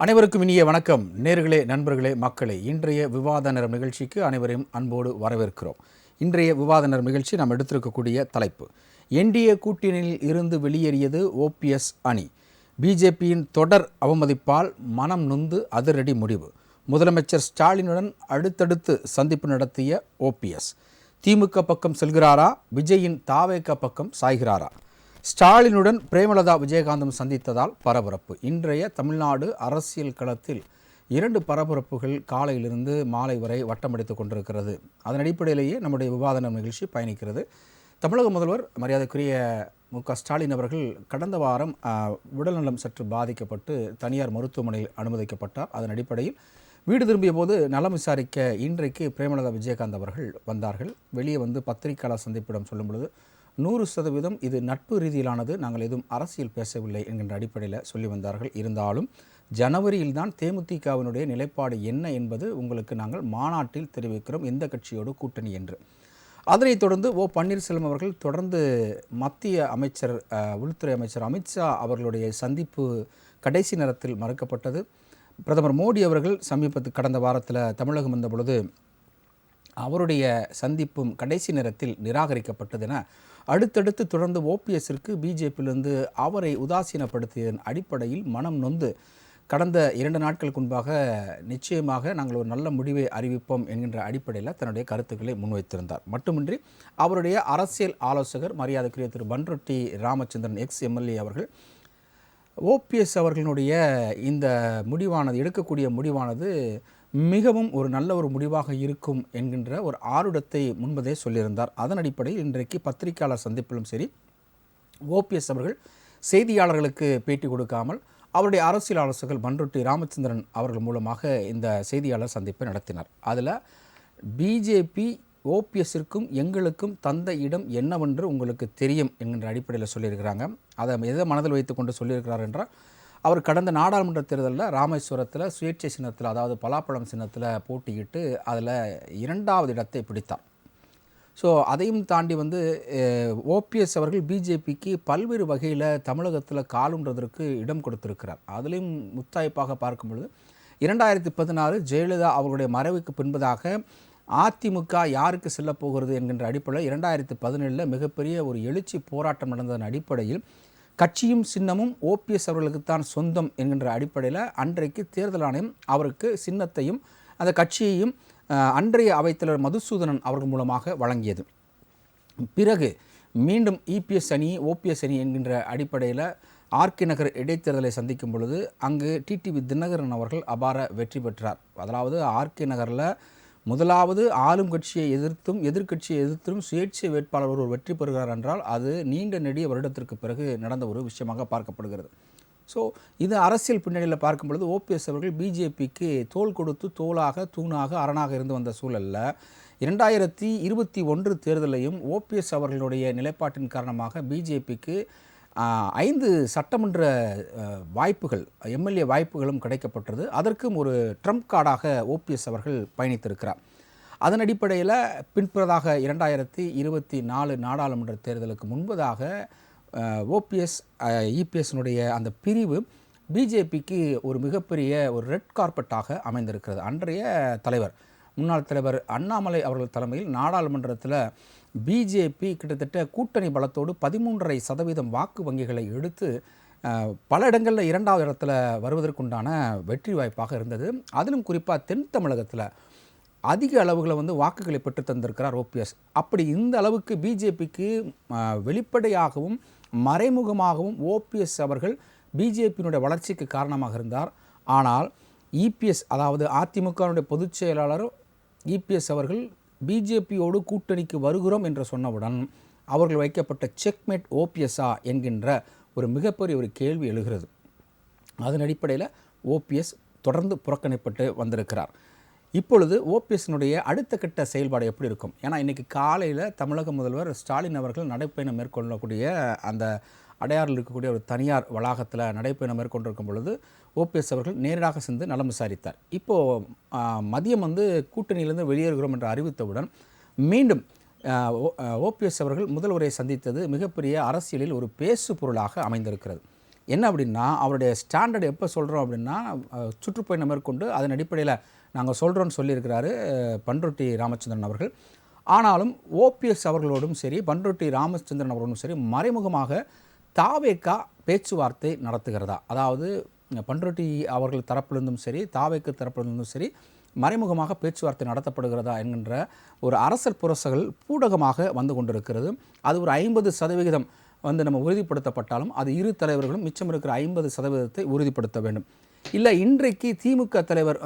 அனைவருக்கும் இனிய வணக்கம். நேர்களே, நண்பர்களே, மக்களே, இன்றைய விவாத நேரம் நிகழ்ச்சிக்கு அனைவரையும் அன்போடு வரவேற்கிறோம். இன்றைய விவாத நேரம் நிகழ்ச்சி நாம் எடுத்திருக்கக்கூடிய தலைப்பு, என்டிஏ கூட்டணியில் இருந்து வெளியேறியது ஓபிஎஸ் அணி, பிஜேபியின் தொடர் அவமதிப்பால் மனம் நொந்து அதிரடி முடிவு, முதலமைச்சர் ஸ்டாலினுடன் அடுத்தடுத்து சந்திப்பு நடத்திய ஓபிஎஸ், திமுக பக்கம் செல்கிறாரா, விஜயின் தாவேக பக்கம் சாய்கிறாரா, ஸ்டாலினுடன் பிரேமலதா விஜயகாந்தும் சந்தித்ததால் பரபரப்பு. இன்றைய தமிழ்நாடு அரசியல் களத்தில் இரண்டு பரபரப்புகள் காலையிலிருந்து மாலை வரை வட்டமடித்துக் கொண்டிருக்கிறது. அதன் அடிப்படையிலேயே நம்முடைய விவாத நிகழ்ச்சி பயணிக்கிறது. தமிழக முதல்வர் மரியாதைக்குரிய மு.க.ஸ்டாலின் அவர்கள் கடந்த வாரம் உடல்நலம் சற்று பாதிக்கப்பட்டு தனியார் மருத்துவமனையில் அனுமதிக்கப்பட்டார். அதன் அடிப்படையில் வீடு திரும்பிய போது நலம் விசாரிக்க இன்றைக்கு பிரேமலதா விஜயகாந்த் அவர்கள் வந்தார்கள். வெளியே வந்து பத்திரிகையாளர் சந்திப்பிடம் சொல்லும் பொழுது 100% இது நட்பு ரீதியிலானது, நாங்கள் எதுவும் அரசியல் பேசவில்லை என்கின்ற அடிப்படையில் சொல்லி வந்தார்கள். இருந்தாலும் ஜனவரியில் தான் தேமுதிகவினுடைய நிலைப்பாடு என்ன என்பது உங்களுக்கு நாங்கள் மாநாட்டில் தெரிவிக்கிறோம், எந்த கட்சியோடு கூட்டணி என்று. அதனைத் தொடர்ந்து பன்னீர்செல்வம் அவர்கள் தொடர்ந்து மத்திய அமைச்சர் உள்துறை அமைச்சர் அமித்ஷா அவர்களுடைய சந்திப்பு கடைசி நேரத்தில் மறுக்கப்பட்டது. பிரதமர் மோடி அவர்கள் கடந்த வாரத்தில் தமிழகம் வந்த பொழுது அவருடைய சந்திப்பும் கடைசி நேரத்தில் நிராகரிக்கப்பட்டது என அடுத்தடுத்து தொடர்ந்து ஓபிஎஸ்ஸிற்கு பிஜேபியிலிருந்து அவரை உதாசீனப்படுத்தியதன் அடிப்படையில் மனம் நொந்து கடந்த 2 நாட்களுக்கு முன்பாக நிச்சயமாக நாங்கள் ஒரு நல்ல முடிவை அறிவிப்போம் என்கின்ற அடிப்படையில் தன்னுடைய கருத்துக்களை முன்வைத்திருந்தார். மட்டுமின்றி அவருடைய அரசியல் ஆலோசகர் மரியாதைக்குரிய திரு பன்ருட்டி ராமச்சந்திரன் எக்ஸ்-எம்எல்ஏ அவர்கள் ஓபிஎஸ் அவர்களுடைய இந்த முடிவானது, எடுக்கக்கூடிய முடிவானது மிகவும் ஒரு நல்ல ஒரு முடிவாக இருக்கும் என்கின்ற ஒரு ஆருடத்தை முன்பதே சொல்லியிருந்தார். அதன் அடிப்படையில் இன்றைக்கு பத்திரிகையாளர் சந்திப்பிலும் சரி, ஓபிஎஸ் அவர்கள் செய்தியாளர்களுக்கு பேட்டி கொடுக்காமல் அவருடைய அரசியல் ஆலோசகர் பன்ருட்டி ராமச்சந்திரன் அவர்கள் மூலமாக இந்த செய்தியாளர் சந்திப்பை நடத்தினார். அதில் பிஜேபி ஓபிஎஸ்ஸிற்கும் எங்களுக்கும் தந்த இடம் என்னவென்று உங்களுக்கு தெரியும் என்கின்ற அடிப்படையில் சொல்லியிருக்கிறாங்க. அதை எதை மனதில் வைத்து கொண்டு சொல்லியிருக்கிறார் என்றால், அவர் கடந்த நாடாளுமன்ற தேர்தலில் ராமேஸ்வரத்தில் சுயேட்சை சின்னத்தில், அதாவது பலாப்பழம் சின்னத்தில் போட்டியிட்டு அதில் 2வது இடத்தை பிடித்தார். ஸோ அதையும் தாண்டி வந்து ஓபிஎஸ் அவர்கள் பிஜேபிக்கு பல்வேறு வகையில் தமிழகத்தில் காலுன்றதற்கு இடம் கொடுத்திருக்கிறார். அதிலையும் முத்தாய்ப்பாக பார்க்கும் பொழுது 2016 ஜெயலலிதா அவர்களுடைய மறைவுக்கு பின்பதாக அதிமுக யாருக்கு செல்லப் போகிறது என்கின்ற அடிப்படையில் 2017 மிகப்பெரிய ஒரு எழுச்சி போராட்டம் நடந்ததன் அடிப்படையில் கட்சியும் சின்னமும் ஓபிஎஸ் அவர்களுக்குத்தான் சொந்தம் என்கின்ற அடிப்படையில் அன்றைக்கு தேர்தல் ஆணையம் அவருக்கு சின்னத்தையும் அந்த கட்சியையும் அன்றைய அவைத்தலைவர் மதுசூதனன் அவர்கள் மூலமாக வழங்கியது. பிறகு மீண்டும் இபிஎஸ் அணி ஓபிஎஸ் அணி என்கின்ற அடிப்படையில் ஆர்கே நகர் இடைத்தேர்தலை சந்திக்கும் பொழுது அங்கு டிடிவி தினகரன் அவர்கள் அபார வெற்றி பெற்றார். அதாவது ஆர்கே நகரில் முதலாவது ஆளும் கட்சியை எதிர்த்தும் எதிர்கட்சியை எதிர்த்தும் சுயேட்சை வேட்பாளர் ஒருவர் வெற்றி பெறுகிறார் என்றால் அது நீண்ட நெடிய வருடத்திற்கு பிறகு நடந்த ஒரு விஷயமாக பார்க்கப்படுகிறது. ஸோ இது அரசியல் பின்னணியில் பார்க்கும் பொழுது ஓபிஎஸ் அவர்கள் பிஜேபிக்கு தோள் கொடுத்து தோளாக தூணாக அரணாக இருந்து வந்த சூழலில் 2021 தேர்தலையும் ஓபிஎஸ் அவர்களுடைய நிலைப்பாட்டின் காரணமாக பிஜேபிக்கு 5 சட்டமன்ற வாய்ப்புகள், எம்எல்ஏ வாய்ப்புகளும் கிடைக்கப்பட்டது. அதற்கும் ஒரு ட்ரம்ப் கார்டாக ஓபிஎஸ் அவர்கள் பயணித்திருக்கிறார். அதன் அடிப்படையில் பின்பதாக 2024 நாடாளுமன்ற தேர்தலுக்கு முன்பதாக ஓபிஎஸ் இபிஎஸ்னுடைய அந்த பிரிவு பிஜேபிக்கு ஒரு மிகப்பெரிய ஒரு ரெட் கார்பெட்டாக அமைந்திருக்கிறது. அன்றைய தலைவர், முன்னாள் தலைவர் அண்ணாமலை அவர்கள் தலைமையில் நாடாளுமன்றத்தில் பிஜேபி கிட்டத்தட்ட கூட்டணி பலத்தோடு 13.5% வாக்கு வங்கிகளை எடுத்து பல இடங்களில் 2வது இடத்துல வருவதற்குண்டான வெற்றி வாய்ப்பாக இருந்தது. அதிலும் குறிப்பாக தென் தமிழகத்தில் அதிக அளவுகளை வந்து வாக்குகளை பெற்று தந்திருக்கிறார் ஓபிஎஸ். அப்படி இந்த அளவுக்கு பிஜேபிக்கு வெளிப்படையாகவும் மறைமுகமாகவும் ஓபிஎஸ் அவர்கள் பிஜேபியினுடைய வளர்ச்சிக்கு காரணமாக இருந்தார். ஆனால் இபிஎஸ், அதாவது அதிமுகவுடைய பொதுச் செயலாளர் இபிஎஸ் அவர்கள் பிஜேபியோடு கூட்டணிக்கு வருகிறோம் என்று சொன்னவுடன் அவர்கள் வைக்கப்பட்ட செக்மேட் ஓபிஎஸ்ஸா என்கின்ற ஒரு மிகப்பெரிய ஒரு கேள்வி எழுகிறது. அதன் அடிப்படையில் ஓபிஎஸ் தொடர்ந்து புறக்கணிப்பட்டு வந்திருக்கிறார். இப்பொழுது ஓபிஎஸ்னுடைய அடுத்த கட்ட செயல்பாடு எப்படி இருக்கும்? ஏன்னா இன்றைக்கி காலையில் தமிழக முதல்வர் ஸ்டாலின் அவர்கள் நடைப்பயணம் மேற்கொள்ளக்கூடிய அந்த அடையாறில் இருக்கக்கூடிய ஒரு தனியார் வளாகத்தில் நடைப்பயணம் மேற்கொண்டிருக்கும் பொழுது ஓபிஎஸ் அவர்கள் நேரடியாக சென்று நலம் விசாரித்தார். இப்போது மதியம் வந்து கூட்டணியிலிருந்து வெளியேறுகிறோம் என்று அறிவித்தவுடன் மீண்டும் ஓபிஎஸ் அவர்கள் முதல்வரை சந்தித்தது மிகப்பெரிய அரசியலில் ஒரு பேசு பொருளாக அமைந்திருக்கிறது. என்ன அப்படின்னா அவருடைய ஸ்டாண்டர்ட் எப்போ சொல்கிறோம் அப்படின்னா சுற்றுப்பயணம் மேற்கொண்டு அதன் அடிப்படையில் நாங்கள் சொல்கிறோன்னு சொல்லியிருக்கிறாரு பண்ருட்டி ராமச்சந்திரன் அவர்கள். ஆனாலும் ஓபிஎஸ் அவர்களோடும் சரி பண்ருட்டி ராமச்சந்திரன் அவர்களோடும் சரி மறைமுகமாக தாவேகா பேச்சுவார்த்தை நடத்துகிறதா, அதாவது பண்ருட்டி அவர்கள் தரப்பிலிருந்தும் சரி தாவேக்கு தரப்பிலிருந்தும் சரி மறைமுகமாக பேச்சுவார்த்தை நடத்தப்படுகிறதா என்கின்ற ஒரு அரசியல் புரசல்கள் பூடகமாக வந்து கொண்டிருக்கிறது. அது ஒரு 50% வந்து நம்ம உறுதிப்படுத்தப்பட்டாலும் அது இரு தலைவர்களும் மிச்சம் இருக்கிற 50% உறுதிப்படுத்த வேண்டும். இல்லை இன்றைக்கு திமுக தலைவர்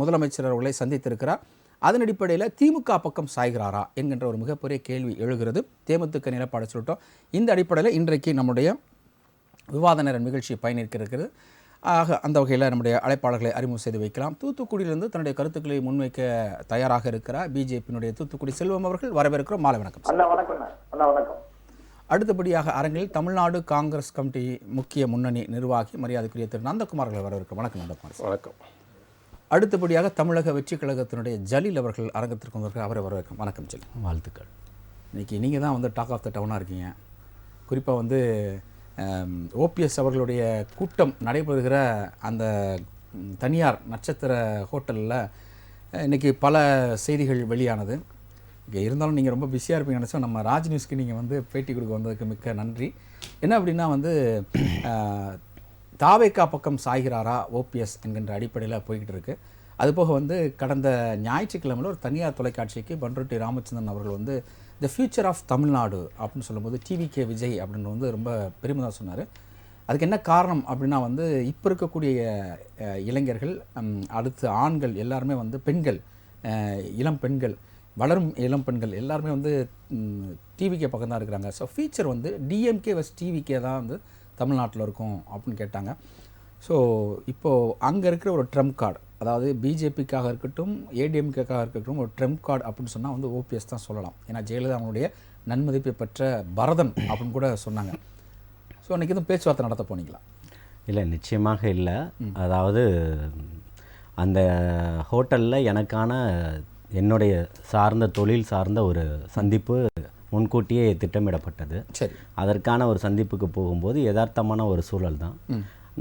முதலமைச்சர் அவர்களை சந்தித்திருக்கிறார், அதன் அடிப்படையில் திமுக பக்கம் சாய்கிறாரா என்கின்ற ஒரு மிகப்பெரிய கேள்வி எழுகிறது. தேமுதிக நிலப்பாடு சொல்லிட்டோம். இந்த அடிப்படையில் இன்றைக்கு நம்முடைய விவாத நேர நிகழ்ச்சி பயணிக்கிறது. ஆக அந்த வகையில் நம்முடைய அழைப்பாளர்களை அறிமுகம் செய்து வைக்கலாம். தூத்துக்குடியிலிருந்து தன்னுடைய கருத்துக்களை முன்வைக்க தயாராக இருக்கிறார் பிஜேபியினுடைய தூத்துக்குடி செல்வம் அவர்கள். வரவேற்கிறோம். மாலை வணக்கம். வணக்கம். அடுத்தபடியாக அரங்கில் தமிழ்நாடு காங்கிரஸ் கமிட்டி முக்கிய முன்னணி நிர்வாகி மரியாதைக்குரிய திரு நந்தகுமார் அவர்கள் வரவேற்கிறோம். வணக்கம் நந்தகுமார். வணக்கம். அடுத்தபடியாக தமிழக வெற்றி கழகத்தினுடைய ஜலீல் அவர்கள் அரங்கத்திற்கு வந்திருக்கிறார். அவரை வரவேற்கிறோம். வணக்கம் ஜலீல். வாழ்த்துக்கள். இன்றைக்கி நீங்கள் தான் வந்து டாக் ஆஃப் த டவுனாக இருக்கீங்க. குறிப்பாக வந்து ஓபிஎஸ் அவர்களுடைய கூட்டம் நடைபெறுகிற அந்த தனியார் நட்சத்திர ஹோட்டலில் இன்றைக்கி பல செய்திகள் வெளியானது. இங்கே இருந்தாலும் நீங்கள் ரொம்ப பிஸியாக இருப்பீங்க நினச்சோம். நம்ம ராஜ் நியூஸ்க்கு நீங்கள் வந்து பேட்டி கொடுக்க வந்ததுக்கு மிக்க நன்றி. என்ன அப்படின்னா வந்து தாவேகா பக்கம் சாய்கிறாரா ஓபிஎஸ் என்கின்ற அடிப்படையில் போய்கிட்டு இருக்குது. அதுபோக வந்து கடந்த ஞாயிற்றுக்கிழமையில் ஒரு தனியார் தொலைக்காட்சிக்கு பண்ருட்டி ராமச்சந்திரன் அவர்கள் வந்து த ஃபியூச்சர் ஆஃப் தமிழ்நாடு அப்படின்னு சொல்லும்போது டிவிகே விஜய் அப்படின்னு வந்து ரொம்ப பெருமையாக சொன்னார். அதுக்கு என்ன காரணம் அப்படின்னா வந்து இப்போ இருக்கக்கூடிய இளைஞர்கள், அடுத்து ஆண்கள் எல்லாருமே வந்து பெண்கள், இளம் பெண்கள், வளரும் இளம் பெண்கள் எல்லாருமே வந்து டிவிகே பக்கம் தான் இருக்கிறாங்க. ஸோ ஃபியூச்சர் வந்து டிஎம்கே வஸ் டிவிகே தான் வந்து தமிழ்நாட்டில் இருக்கும் அப்படின்னு கேட்டாங்க. ஸோ இப்போது அங்கே இருக்கிற ஒரு ட்ரம்ப் கார்டு, அதாவது பிஜேபிக்காக இருக்கட்டும் ஏடிஎம்கேக்காக இருக்கட்டும் ஒரு ட்ரம்ப் கார்டு அப்படின்னு சொன்னால் வந்து ஓபிஎஸ் தான் சொல்லலாம். ஏன்னா ஜெயலலிதா அவங்களுடைய நன்மதிப்பை பெற்ற பரதன் அப்படின்னு கூட சொன்னாங்க. ஸோ அன்றைக்கி எதுவும் பேச்சுவார்த்தை நடத்த போனீங்களா? இல்லை, நிச்சயமாக இல்லை. அதாவது அந்த ஹோட்டலில் எனக்கான என்னுடைய சார்ந்த தொழில் சார்ந்த ஒரு சந்திப்பு முன்கூட்டியே திட்டமிடப்பட்டது. சரி. அதற்கான ஒரு சந்திப்புக்கு போகும்போது யதார்த்தமான ஒரு சூழல் தான்.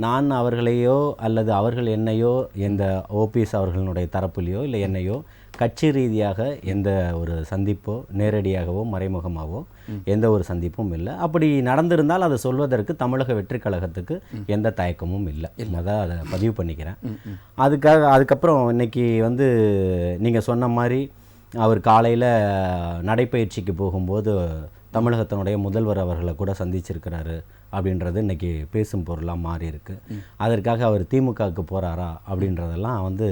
நான் அவர்களையோ அல்லது அவர்கள் என்னையோ எந்த ஓபிஎஸ் அவர்களுடைய தரப்புலையோ இல்லை என்னையோ கட்சி ரீதியாக எந்த ஒரு சந்திப்போ நேரடியாகவோ மறைமுகமாகவோ எந்த ஒரு சந்திப்பும் இல்லை. அப்படி நடந்திருந்தால் அதை சொல்வதற்கு தமிழக வெற்றி கழகத்துக்கு எந்த தயக்கமும் இல்லை. அதான் அதை பதிவு பண்ணிக்கிறேன். அதுக்கப்புறம் இன்னைக்கு வந்து நீங்கள் சொன்ன மாதிரி அவர் காலையில் நடைப்பயிற்சிக்கு போகும்போது தமிழகத்தினுடைய முதல்வர் அவர்களை கூட சந்திச்சிருக்கிறாரு அப்படின்றது இன்றைக்கி பேசும் பொருளாக மாறி இருக்கு. அதற்காக அவர் திமுகவுக்கு போகிறாரா அப்படின்றதெல்லாம் வந்து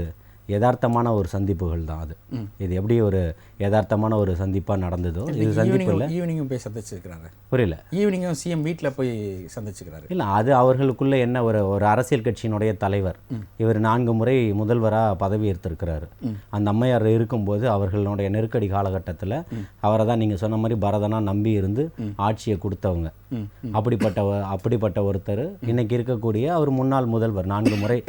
யதார்த்தமான ஒரு சந்திப்புகள் தான். அது இது எப்படி ஒரு யதார்த்தமான ஒரு சந்திப்பாக நடந்ததோ இது சந்திப்பு இல்லை. ஈவினிங்கும் போய் சந்திச்சிருக்கிறாரு. புரியல. ஈவினிங்கும் சிஎம் வீட்டில் போய் சந்திச்சுக்கிறாரு. இல்லை, அது அவர்களுக்குள்ளே என்ன ஒரு அரசியல் கட்சியினுடைய தலைவர். இவர் 4 முறை முதல்வராக பதவி ஏற்றிருக்கிறாரு. அந்த அம்மையார் இருக்கும்போது அவர்களுடைய நெருக்கடி காலகட்டத்தில் அவரை தான் நீங்கள் சொன்ன மாதிரி பரதனாக நம்பி இருந்து ஆட்சியை கொடுத்தவங்க. அப்படிப்பட்ட ஒருத்தர் இன்னைக்கு இருக்கக்கூடிய அவர் முன்னாள் முதல்வர் 4 முறை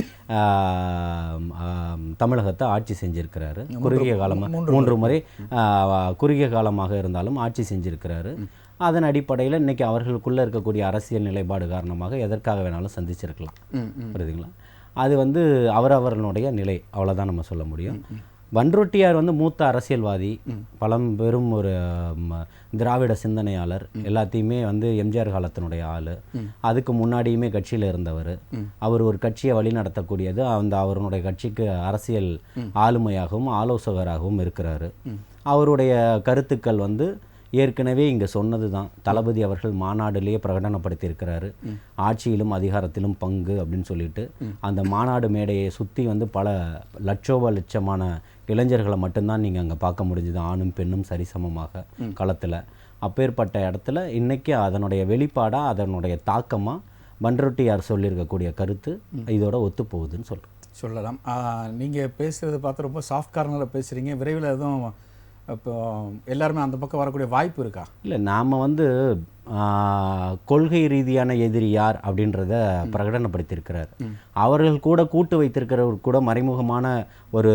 தமிழகத்தை ஆட்சி செஞ்சிருக்கிறாரு. குறுகிய காலமாக 3 முறை குறுகிய காலமாக இருந்தாலும் ஆட்சி செஞ்சிருக்கிறாரு. அதன் அடிப்படையில் இன்றைக்கி அவர்களுக்குள்ளே இருக்கக்கூடிய அரசியல் நிலைப்பாடு காரணமாக எதற்காக வேணாலும் சந்திச்சிருக்கலாம். புரியுதுங்களா? அது வந்து அவரவர்களுடைய நிலை, அவ்வளோதான் நம்ம சொல்ல முடியும். பண்ருட்டியார் வந்து மூத்த அரசியல்வாதி, பழம்பெரும் ஒரு திராவிட சிந்தனையாளர், எல்லாத்தையுமே வந்து எம்ஜிஆர் காலத்தினுடைய ஆள். அதுக்கு முன்னாடியுமே கட்சியில் இருந்தவர். அவர் ஒரு கட்சியை வழி நடத்தக்கூடியது அவருடைய கட்சிக்கு அரசியல் ஆளுமையாகவும் ஆலோசகராகவும் இருக்கிறாரு. அவருடைய கருத்துக்கள் வந்து ஏற்கனவே இங்கே சொன்னது தான். தளபதி அவர்கள் மாநாடுலேயே பிரகடனப்படுத்தியிருக்கிறாரு, ஆட்சியிலும் அதிகாரத்திலும் பங்கு அப்படின்னு சொல்லிட்டு. அந்த மாநாடு மேடையை சுற்றி வந்து பல லட்சமான இளைஞர்களை மட்டும்தான் நீங்கள் அங்கே பார்க்க முடிஞ்சுது, ஆணும் பெண்ணும் சரிசமமாக களத்தில். அப்பேற்பட்ட இடத்துல இன்றைக்கி அதனுடைய வெளிப்பாடாக அதனுடைய தாக்கமாக பண்ருட்டியார் சொல்லியிருக்கக்கூடிய கருத்து இதோட ஒத்து போகுதுன்னு சொல்லலாம். நீங்கள் பேசுகிறது பார்த்து ரொம்ப சாஃப்ட் கார்னரில் பேசுகிறீங்க. விரைவில் எதுவும் இப்போ எல்லாருமே அந்த பக்கம் வரக்கூடிய வாய்ப்பு இருக்கா? இல்லை, நாம் வந்து கொள்கை ரீதியான எதிரி யார் அப்படின்றத பிரகடனப்படுத்தியிருக்கிறார். அவர்கள் கூட கூட்டு வைத்திருக்கிறவர் கூட மறைமுகமான ஒரு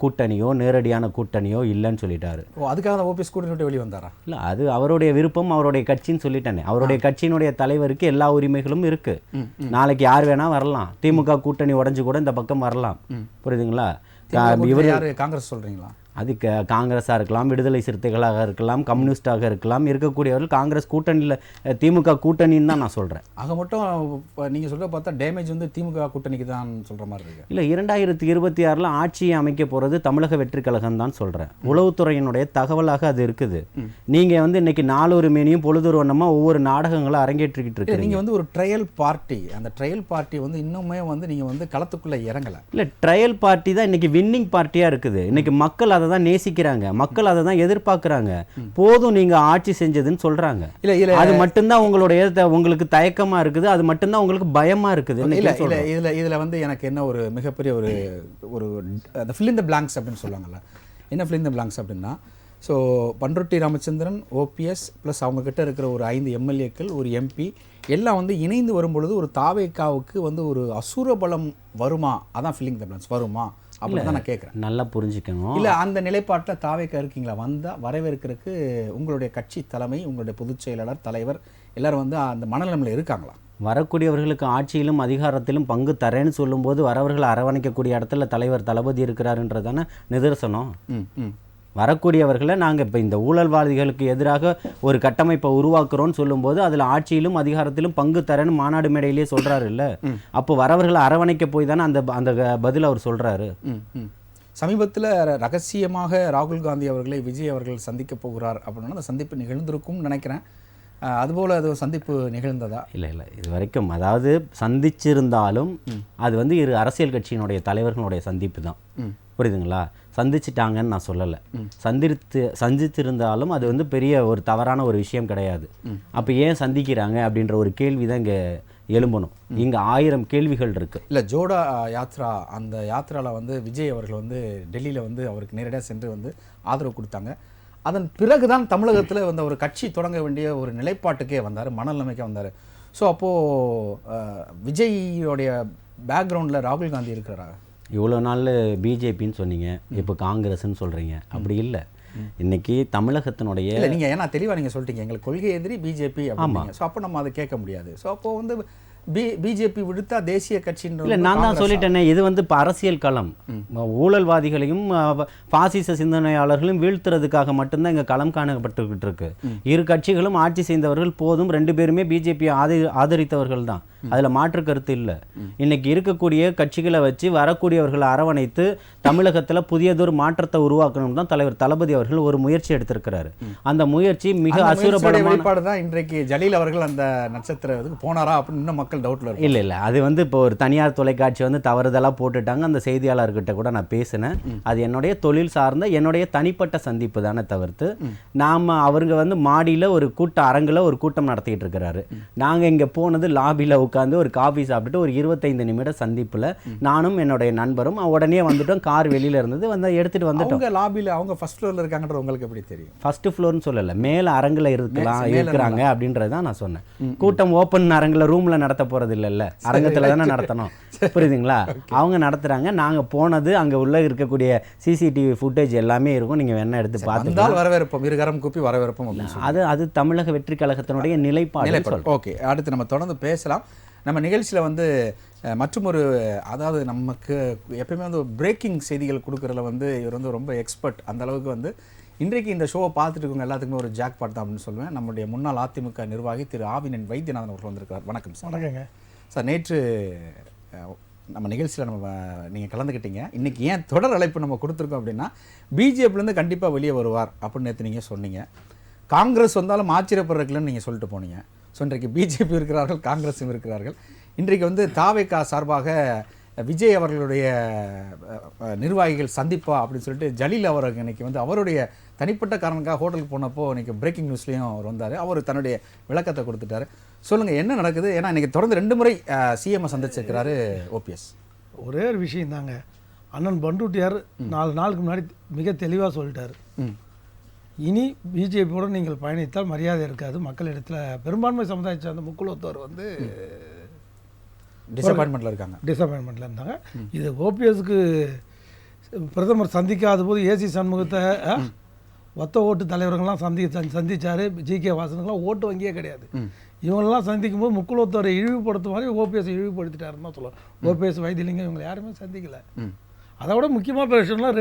கூட்டணியோ நேரடியான கூட்டணியோ இல்லைன்னு சொல்லிட்டாரு. அதுக்காக தான் ஓபிஎஸ் கூட்டணி விட்டு வெளியே வந்தாரா? இல்லை, அது அவருடைய விருப்பம், அவருடைய கட்சின்னு சொல்லிட்டானே. அவருடைய கட்சியினுடைய தலைவருக்கு எல்லா உரிமைகளும் இருக்கு. நாளைக்கு யார் வேணா வரலாம். திமுக கூட்டணி உடஞ்சு கூட இந்த பக்கம் வரலாம். புரியுதுங்களா? இவர் யாரு, காங்கிரஸ் சொல்றீங்களா? அது காங்கிரஸாக இருக்கலாம், விடுதலை சிறுத்தைகளாக இருக்கலாம், கம்யூனிஸ்டாக இருக்கலாம். இருக்கக்கூடியவர்கள் காங்கிரஸ் கூட்டணியில் திமுக கூட்டணின்னு தான் நான் சொல்கிறேன். ஆக மட்டும் நீங்கள் சொல்ல பார்த்தா டேமேஜ் வந்து திமுக கூட்டணிக்கு தான் சொல்கிற மாதிரி இருக்கு. இல்லை, 2026 ஆட்சியை அமைக்க போகிறது தமிழக வெற்றி கழகம் தான் சொல்கிறேன். உளவுத்துறையினுடைய தகவலாக அது இருக்குது. நீங்கள் வந்து இன்னைக்கு நாளொரு மேனியும் பொழுதொரு வண்ணமாக ஒவ்வொரு நாடகங்களும் அரங்கேற்றிக்கிட்டு இருக்கு. நீங்கள் வந்து ஒரு ட்ரையல் பார்ட்டி, அந்த ட்ரையல் பார்ட்டி வந்து இன்னுமே வந்து நீங்கள் வந்து களத்துக்குள்ளே இறங்கலை. இல்லை, ட்ரையல் பார்ட்டி தான் இன்னைக்கு வின்னிங் பார்ட்டியாக இருக்குது. இன்னைக்கு மக்கள் அதை தான் நேசிக்கிறாங்க, மக்கள் அதை தான் எதிர்பார்க்குறாங்க. போதும் நீங்க ஆட்சி செஞ்சதுன்னு சொல்றாங்க. இல்ல, அது மட்டும்தான் உங்களுக்கு தயக்கமா இருக்குது, அது மட்டும்தான் உங்களுக்கு பயமா இருக்குது. இதுல வந்து எனக்கு என்ன ஒரு மிகப்பெரிய ஒரு அந்த ஃபில் இன் தி பிளாங்க்ஸ் அப்படின்னு சொல்லுவாங்கல்ல. என்ன ஃபில் இன் தி பிளாங்க்ஸ் அப்படின்னா, so Panruti Ramachandran, OPS plus அவங்க கிட்ட இருக்கிற ஒரு 5 எம்எல்ஏக்கள், ஒரு எம்பி எல்லாம் வந்து இணைந்து வரும்பொழுது ஒரு தாவேக்காவுக்கு வந்து ஒரு அசுர பலம் வருமா? அதான் ஃபில்லிங் தி பிளாங்க்ஸ் வருமா அப்படின்னு தான் நான் கேட்குறேன். நல்லா புரிஞ்சுக்கணும். இல்லை, அந்த நிலைப்பாட்டில் தாவேக்கா இருக்கீங்களா? வந்தால் வரவேற்கிறதுக்கு உங்களுடைய கட்சி தலைமை, உங்களுடைய பொதுச் செயலாளர், தலைவர் எல்லாரும் வந்து அந்த மனநிலைமையில் இருக்காங்களா? வரக்கூடியவர்களுக்கு ஆட்சியிலும் அதிகாரத்திலும் பங்கு தரேன்னு சொல்லும்போது வரவர்களை அரவணைக்கக்கூடிய இடத்துல தலைவர் தளபதி இருக்கிறாருன்றதான நிதர்சனம். வரக்கூடியவர்களை நாங்கள் இப்போ இந்த ஊழல்வாதிகளுக்கு எதிராக ஒரு கட்டமைப்பை உருவாக்குறோன்னு சொல்லும்போது அதில் ஆட்சியிலும் அதிகாரத்திலும் பங்கு தரேன்னு மாநாடு மேடையிலேயே சொல்கிறாரு இல்லை. அப்போ வரவர்களை அரவணைக்க போய் தானே அந்த பதில் அவர் சொல்கிறாரு. சமீபத்தில் ரகசியமாக ராகுல் காந்தி அவர்களை விஜய் அவர்கள் சந்திக்க போகிறார் அப்படின்னா அந்த சந்திப்பு நிகழ்ந்திருக்கும்னு நினைக்கிறேன். அதுபோல் அது சந்திப்பு நிகழ்ந்ததா? இல்லை, இது வரைக்கும் அதாவது சந்திச்சிருந்தாலும் அது வந்து இரு அரசியல் கட்சியினுடைய தலைவர்களுடைய சந்திப்பு தான். புரியுதுங்களா? சந்திச்சிட்டாங்கன்னு நான் சொல்லலை. சந்தித்திருந்தாலும் அது வந்து பெரிய ஒரு தவறான ஒரு விஷயம் கிடையாது. அப்போ ஏன் சந்திக்கிறாங்க அப்படின்ற ஒரு கேள்வி தான் இங்கே எழும்பணும். இங்கே 1000 கேள்விகள் இருக்குது. இல்லை, ஜோடா யாத்ரா, அந்த யாத்ராவில் வந்து விஜய் அவர்கள் வந்து டெல்லியில் வந்து அவருக்கு நேரடியாக சென்று வந்து ஆதரவு கொடுத்தாங்க. அதன் பிறகுதான் தமிழகத்தில் வந்து ஒரு கட்சி தொடங்க வேண்டிய ஒரு நிலைப்பாட்டுக்கே வந்தார், மனநிலைமைக்கே வந்தார். ஸோ அப்போது விஜய்யோடைய பேக்ரவுண்டில் ராகுல் காந்தி இருக்கிறாரா? இவ்வளோ நாள் பிஜேபின்னு சொன்னீங்க, இப்போ காங்கிரஸ்ன்னு சொல்கிறீங்க. அப்படி இல்லை. இன்னைக்கு தமிழகத்தினுடைய இல்லை, நீங்கள் ஏன்னா தெளிவாக நீங்கள் சொல்லிட்டீங்க எங்களுக்கு கொள்கை எதிரி பிஜேபி. ஆமாம். ஸோ அப்போ நம்ம அதை கேட்க முடியாது. ஸோ அப்போது வந்து பிஜேபி விடுத்தா தேசிய கட்சின்ற இல்லை, நான் தான் சொல்லிட்டேனே, இது வந்து இப்போ அரசியல் களம். ஊழல்வாதிகளையும் பாசிச சிந்தனையாளர்களையும் வீழ்த்துறதுக்காக மட்டும்தான் இங்கே களம் காணப்பட்டுக்கிட்டு இருக்கு. இரு கட்சிகளும் ஆட்சி செய்தவர்கள் போதும், 2 பேருமே பிஜேபியை ஆதரித்தவர்கள் தான். அதில் மாற்று கருத்து இல்லை. இன்னைக்கு இருக்கக்கூடிய கட்சிகளை வச்சு வரக்கூடியவர்களை அரவணைத்து தமிழகத்தில் புதியதொரு மாற்றத்தை உருவாக்கணும் தான் தலைவர் தளபதி அவர்கள் ஒரு முயற்சி எடுத்திருக்கிறாரு. அந்த முயற்சி மிக அசுரபலமான தான். இன்றைக்கு ஜலீல் அவர்கள் அந்த நட்சத்திரத்துக்கு போனாரா அப்படின்னு மக்கள் டவுட்ல இருக்கு. இல்லை, அது வந்து இப்போ ஒரு தனியார் தொலைக்காட்சி வந்து தவறுதலாக போட்டுட்டாங்க. அந்த செய்தியாளர்கிட்ட கூட நான் பேசினேன். அது என்னுடைய தொழில் சார்ந்த என்னுடைய தனிப்பட்ட சந்திப்பு தானே தவிர்த்து அவருங்க வந்து மாடியில் ஒரு அரங்கில் ஒரு கூட்டம் நடத்திட்டு இருக்கிறாரு. நாங்கள் இங்கே போனது லாபியில் உட்காந்து ஒரு காஃபி சாப்பிட்டுட்டு ஒரு 25 நிமிட சந்திப்பில் நானும் என்னுடைய நண்பரும் உடனே வந்துட்டோம். கார் வெளியில் இருந்தது, வந்து எடுத்துகிட்டு வந்துட்டோம். லாபியில் அவங்க ஃபர்ஸ்ட் ஃப்ளோரில் இருக்காங்கன்றது உங்களுக்கு எப்படி தெரியும்? ஃபர்ஸ்ட் ஃப்ளோர்னு சொல்லலை, மேலே அரங்கில் இருக்கிறாங்க அப்படின்றது தான் நான் சொன்னேன். கூட்டம் ஓப்பன் அரங்கில் ரூமில் நடத்த போகிறது இல்லைல்ல, அரங்கத்தில் தானே நடத்தணும். புரியுதுங்களா? அவங்க நடத்துகிறாங்க. நாங்கள் போனது அங்கே உள்ள இருக்கக்கூடிய சிசிடிவி ஃபுட்டேஜ் எல்லாமே இருக்கும். நீங்கள் வேணா எடுத்து பார்த்து வரவேற்போம், இருகரம் கூப்பி வரவேற்போம். அது தமிழக வெற்றி கழகத்தினுடைய நிலைப்பாடு. ஓகே, அடுத்து நம்ம தொடர்ந்து பேசலாம். நம்ம நிகழ்ச்சியில் வந்து மற்றும் ஒரு, அதாவது நமக்கு எப்பயுமே வந்து பிரேக்கிங் செய்திகள் கொடுக்குறதுல வந்து இவர் வந்து ரொம்ப எக்ஸ்பர்ட். அந்த அளவுக்கு வந்து இன்றைக்கு இந்த ஷோவை பார்த்துட்டு இருக்கவங்க எல்லாத்துக்குமே ஒரு ஜாக் பாட் தான் அப்படின்னு சொல்லுவேன். நம்முடைய முன்னாள் அதிமுக நிர்வாகி திரு ஆவினன் வைத்தியநாதன் அவர்கள் வந்திருக்கிறார். வணக்கம் சார். வணக்கங்க சார். நேற்று நம்ம நிகழ்ச்சியில் நீங்கள் கலந்துக்கிட்டீங்க. இன்றைக்கி ஏன் தொடர் அழைப்பு நம்ம கொடுத்துருக்கோம் அப்படின்னா, பிஜேபிலேருந்து கண்டிப்பாக வெளியே வருவார் அப்படின்னு நேற்று நீங்கள் சொன்னீங்க. காங்கிரஸ் வந்தாலும் ஆச்சரியப்படுறதுக்குன்னு நீங்கள் சொல்லிட்டு போனீங்க. ஸோ இன்றைக்கு பிஜேபி இருக்கிறார்கள், காங்கிரஸும் இருக்கிறார்கள். இன்றைக்கு வந்து தாவேகா சார்பாக விஜய் அவர்களுடைய நிர்வாகிகள் சந்திப்பா அப்படின்னு சொல்லிட்டு ஜலீல் அவர்கள் இன்னைக்கு வந்து அவருடைய தனிப்பட்ட காரணக்காக ஹோட்டலுக்கு போனப்போ இன்னைக்கு பிரேக்கிங் நியூஸ்லேயும் அவர் வந்தார். அவர் தன்னுடைய விளக்கத்தை கொடுத்துட்டாரு. சொல்லுங்கள், என்ன நடக்குது? ஏன்னா இன்றைக்கி தொடர்ந்து 2 முறை சிஎம்ஐ சந்திச்சிருக்கிறாரு ஓபிஎஸ். ஒரே ஒரு விஷயம் தாங்க, அண்ணன் பண்ருட்டியார் 4 நாளுக்கு முன்னாடி மிக தெளிவாக சொல்லிட்டார். இனி பிஜேபியோடு நீங்கள் பயணித்தால் மரியாதை இருக்காது மக்களிடத்தில். பெரும்பான்மை சமுதாயத்தை சார்ந்த முக்குலத்தோர் வந்து டிசப்பாயின்மெண்ட்டில் இருந்தாங்க. இது ஓபிஎஸ்க்கு பிரதமர் சந்திக்காத போது ஏசி சண்முகத்தை ஒத்த ஓட்டு தலைவர்கள்லாம் சந்திச்சார். ஜிகே வாசனுக்கெல்லாம் ஓட்டு வங்கியே கிடையாது. இவங்களெல்லாம் சந்திக்கும் போது முக்குலத்தோரை இழிவுபடுத்த மாதிரி ஓபிஎஸ் இழிவுபடுத்திட்டாருன்னு தான் சொல்லுவோம். ஓபிஎஸ் வைத்தியலிங்கம் இவங்களை யாருமே சந்திக்கலை. அதை விட முக்கியமான விஷயம்லாம்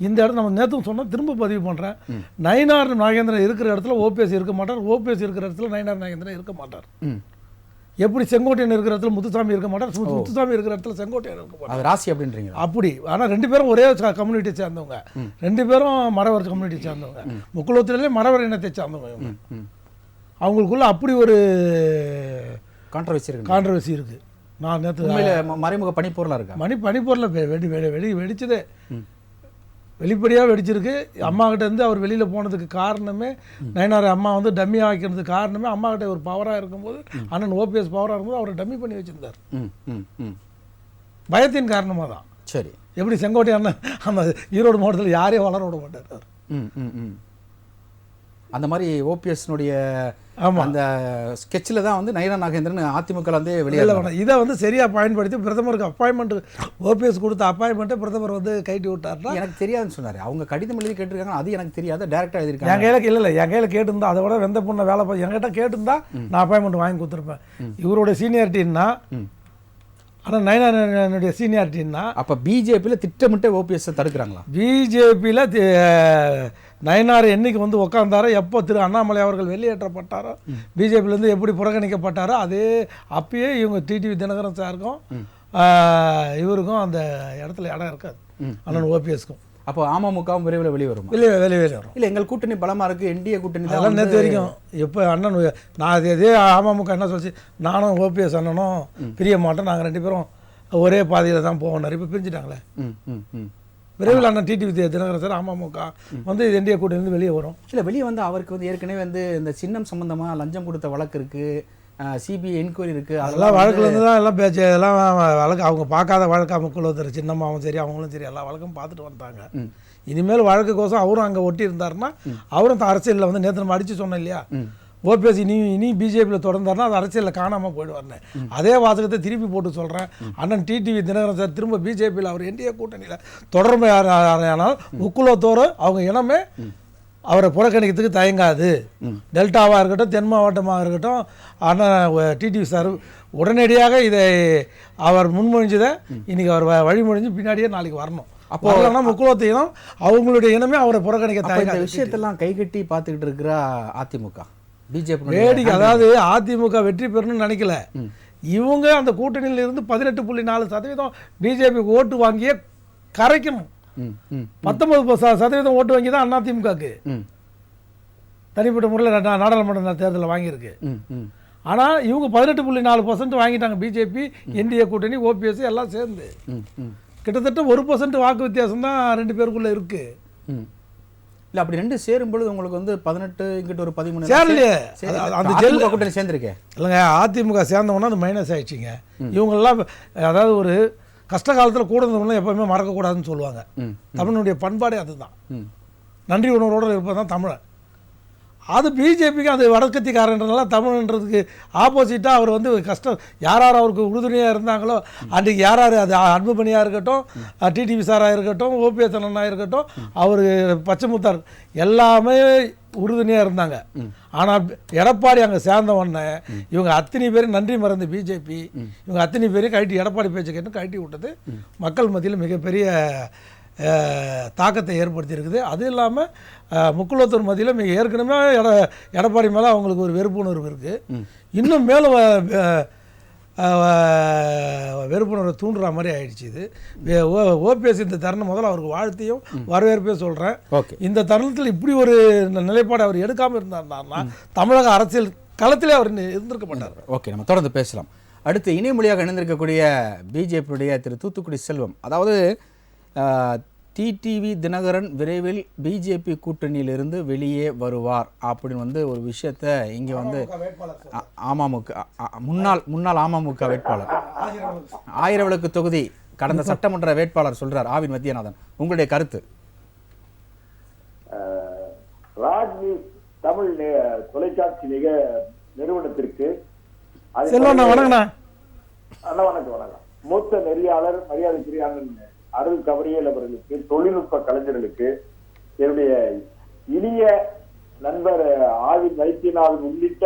இந்த இடத்துல நம்ம நேற்றும் சொன்னால் திரும்ப பதிவு பண்ணுறேன். நயினார் நாகேந்திரன் இருக்கிற இடத்துல ஓபிஎஸ் இருக்க மாட்டார், ஓபிஎஸ் இருக்கிற இடத்துல நயினார் நாகேந்திரன் இருக்க மாட்டார். எப்படி செங்கோட்டையன் இருக்கிற இடத்துல முத்துசாமி இருக்க மாட்டார், முத்துசாமி இருக்கிற இடத்துல செங்கோட்டையன் இருக்க மாட்டார். ராசி அப்படின்றீங்க அப்படி. ஆனால் 2 பேரும் ஒரே கம்யூனிட்டி சேர்ந்தவங்க, 2 பேரும் மறவர் கம்யூனிட்டி சேர்ந்தவங்க, முக்குலத்திலே மறவர் இனத்தை சேர்ந்தவங்க இவங்க. அவங்களுக்குள்ள அப்படி ஒரு கான்ட்ரவர்சி இருக்குது. நான் நேற்று மறைமுக பனிப்பொருளாக இருக்கா பனிப்பொருளை வெடிச்சதே வெளிப்படையாக வெடிச்சிருக்கு. அம்மா கிட்ட இருந்து அவர் வெளியில் போனதுக்கு காரணமே நயனார் அம்மா வந்து டம்மி ஆக்கிறதுக்கு காரணமே அம்மா கிட்ட ஒரு பவராக இருக்கும்போது, அண்ணன் ஓபிஎஸ் பவராக இருக்கும்போது அவரை டம்மி பண்ணி வச்சுருந்தார். பயத்தின் காரணமாக தான். சரி, எப்படி செங்கோட்டை அண்ணன் அந்த ஈரோடு மாவட்டத்தில் யாரையும் வளர விட மாட்டார். அந்த மாதிரி ஓபிஎஸ்னுடைய அந்த ஸ்கெட்சில் தான் வந்து நயினார் நாகேந்திரன் அதிமுக வந்து வெளியில் இதை வந்து சரியாக பயன்படுத்தி பிரதமருக்கு அப்பாயின்மெண்ட் ஓபிஎஸ் கொடுத்த அப்பாயின்மெண்ட்டை பிரதமர் வந்து கைட்டி விட்டார்னா எனக்கு தெரியாதுன்னு சொன்னார். அவங்க கடிதம் எழுதி கேட்டிருக்காங்க, அது எனக்கு தெரியாது, டேரெக்டாக எழுதிருக்காங்க. என் கையில் இல்லை என் கையில் கேட்டிருந்தா அதை விட வெந்த பொண்ணை வேலை பார்த்து என்கிட்ட கேட்டிருந்தா நான் அப்பாயின்மெண்ட் வாங்கி கொடுத்துருப்பேன். இவரோட சீனியாரிட்டின்னா ஆனால் நயினாருடைய சீனியாரிட்டின்னா அப்போ பிஜேபியில் திட்டமிட்டு ஓபிஎஸ் தடுக்கிறாங்களா? பிஜேபியில் நயினார் என்னைக்கு வந்து உட்காந்தாரோ, எப்போ திரு அண்ணாமலை அவர்கள் வெளியேற்றப்பட்டாரோ, பிஜேபியிலேருந்து எப்படி புறக்கணிக்கப்பட்டாரோ, அதே அப்பயே இவங்க டிடிவி தினகரன் சாருக்கும் இவருக்கும் அந்த இடத்துல இடம் இருக்காது, அண்ணன் ஓபிஎஸ்க்கும். அப்போ அமமுகவும் விரைவில் வெளியே வரும். வெளியே வரும். இல்லை, எங்கள் கூட்டணி பலமாக இருக்குது, என்டிஏ கூட்டணி அதெல்லாம் நேற்று வரைக்கும். எப்போ அண்ணன் நான் இதே அமமுக என்ன சொல்லிச்சு, நானும் ஓபிஎஸ் அண்ணனும் பிரிய மாட்டோம், நாங்கள் 2 பேரும் ஒரே பாதையில் தான் போவோம். இப்போ பிரிஞ்சுட்டாங்களே. விரைவில் அண்ணன் டிடிவி தினகரன் சார் அமமுக வந்து என்டிஏ கூட்டணியிலிருந்து வெளியே வரும். இல்லை, வெளியே வந்து அவருக்கு வந்து ஏற்கனவே வந்து இந்த சின்னம் சம்பந்தமாக லஞ்சம் கொடுத்த வழக்கு இருக்குது, சிபிஐ என்கொயரி இருக்குது, அதெல்லாம் வழக்குலேருந்து தான் எல்லாம் பேச்சு. எல்லாம் வழக்கு அவங்க பார்க்காத வழக்கு முக்குலத்தர் சின்னம்மாவும் சரி அவங்களும் சரி எல்லா வழக்கும் பார்த்துட்டு வந்துட்டாங்க. இனிமேல் வழக்குக்கோசம் அவரும் அங்கே ஒட்டி இருந்தாருன்னா அவரும் அரசியலில் வந்து நேற்று நம்ம அடித்து சொன்னோம் இல்லையா, ஓபிஎஸ் இனி பிஜேபியில் தொடர்ந்தாருன்னா அது அரசியலில் காணாமல் போயிடுவார்னு. அதே வாசகத்தை திருப்பி போட்டு சொல்கிறேன். அண்ணன் டிடிவி தினகரன் சார் திரும்ப பிஜேபியில் அவர் என்டிஏ கூட்டணியில் தொடர்பு ஆனால் முக்குலத்தோர் அவங்க இனமே அவரை புறக்கணிக்கிறதுக்கு தயங்காது. டெல்டாவாக இருக்கட்டும், தென் மாவட்டமாக இருக்கட்டும், அண்ணன் டிடிவி சார் உடனடியாக இதை அவர் முன்மொழிஞ்சதை இன்றைக்கி அவர் வழிமொழிஞ்சு பின்னாடியே நாளைக்கு வரணும். அப்போ ஆனால் முக்குலத்து இனம் அவங்களுடைய இனமே அவரை புறக்கணிக்க தயங்காத விஷயத்தெல்லாம் கைகட்டி பார்த்துக்கிட்டு இருக்கிற அதிமுக பிஜேபி வேடிக்கை. அதாவது அதிமுக வெற்றி பெறணும்னு நினைக்கல, இவங்க அந்த கூட்டணியில் இருந்து 18.4% பிஜேபி ஓட்டு வாங்கியே கரைக்கணும். 19% ஓட்டு வாங்கி தான் அதிமுகக்கு தனிப்பட்ட முறையில் நாடாளுமன்ற தேர்தலில் வாங்கியிருக்கு. ஆனால் இவங்க 18.4% வாங்கிட்டாங்க. பிஜேபி என்டிஏ கூட்டணி ஓபிஎஸ் எல்லாம் சேர்ந்து கிட்டத்தட்ட 1% வாக்கு வித்தியாசம் தான் 2 பேருக்குள்ளே இருக்குது. இல்லை, அப்படி 2 சேரும்பொழுது உங்களுக்கு வந்து 18 இங்கிட்ட ஒரு 13 சேரலையே. அந்த ஜெல் கூட்டணி சேர்ந்துருக்கேன் இல்லைங்க. அதிமுக சேர்ந்தவொன்னா அது மைனஸ் ஆயிடுச்சிங்க. இவங்கெல்லாம் அதாவது ஒரு கஷ்ட காலத்தில் கூட இருந்தவங்களும் எப்போவுமே மறக்கக்கூடாதுன்னு சொல்லுவாங்க. தமிழனுடைய பண்பாடே அதுதான். நன்றி உணர்வோடு இருப்பது தான் தமிழன். அது பிஜேபிக்கு அது வடக்கத்திக்காரன்றதுனால தமிழ்ன்றதுக்கு ஆப்போசிட்டாக அவர் வந்து கஷ்டம் யார் அவருக்கு உறுதுணையாக இருந்தாங்களோ அன்றைக்கு யார் அது அன்புமணியாக இருக்கட்டும், டிடிவி சாராக இருக்கட்டும், ஓபிஎஸ் அண்ணனாக இருக்கட்டும், அவர் பச்சைமுத்தார் எல்லாமே உறுதுணையாக இருந்தாங்க. ஆனால் எடப்பாடி அங்கே சேர்ந்த உடனே இவங்க அத்தனை பேரும் நன்றி மறந்து பிஜேபி இவங்க அத்தனை பேரையும் கழட்டி எடப்பாடி பேச்சை கேட்டு கழட்டி விட்டது மக்கள் மத்தியில் மிகப்பெரிய தாக்கத்தை ஏற்படுத்தியிருக்குது. அது இல்லாமல் முக்குலத்தூர் மத்தியில் ஏற்கனவே எடப்பாடி மேலே அவங்களுக்கு ஒரு வெறுப்புணர்வு இருக்குது. இன்னும் மேலும் வெறுப்புணர்வை தூண்டுற மாதிரி ஆயிடுச்சு. இது ஓபிஎஸ் இந்த தருணம் முதல்ல அவருக்கு வாழ்த்தையும் வரவேற்பையும் சொல்கிறேன். இந்த தருணத்தில் இப்படி ஒரு நிலைப்பாடு அவர் எடுக்காமல் இருந்தார்னா தமிழக அரசியல் களத்திலே அவர் இருந்திருக்க மாட்டார். ஓகே, நம்ம தொடர்ந்து பேசலாம். அடுத்து இணைமொழியாக இணைந்திருக்கக்கூடிய பிஜேபியுடைய திரு தூத்துக்குடி செல்வம், அதாவது டிடிவி தினகரன் விரைவில் பிஜேபி கூட்டணியிலிருந்து வெளியே வருவார் அப்படின்னு வந்து ஒரு விஷயத்தை இங்கே வந்து அமமுக முன்னாள் அமமுக வேட்பாளர் ஆயிரவிளக்கு தொகுதி கடந்த சட்டமன்ற வேட்பாளர் சொல்றார் ஆவின் மத்தியநாதன். உங்களுடைய கருத்து? ராஜ் நியூஸ் தமிழ் தொலைக்காட்சி நிறுவனத்திற்கு வணக்கண்ணா. வணக்கம். மூத்த நெறியாளர் மரியாதைக்குரிய அருள் கவரியல் அவர்களுக்கு, தொழில்நுட்ப கலைஞர்களுக்கு, என்னுடைய இனிய நண்பர் ஆவின் வைத்தியநாதன் உள்ளிட்ட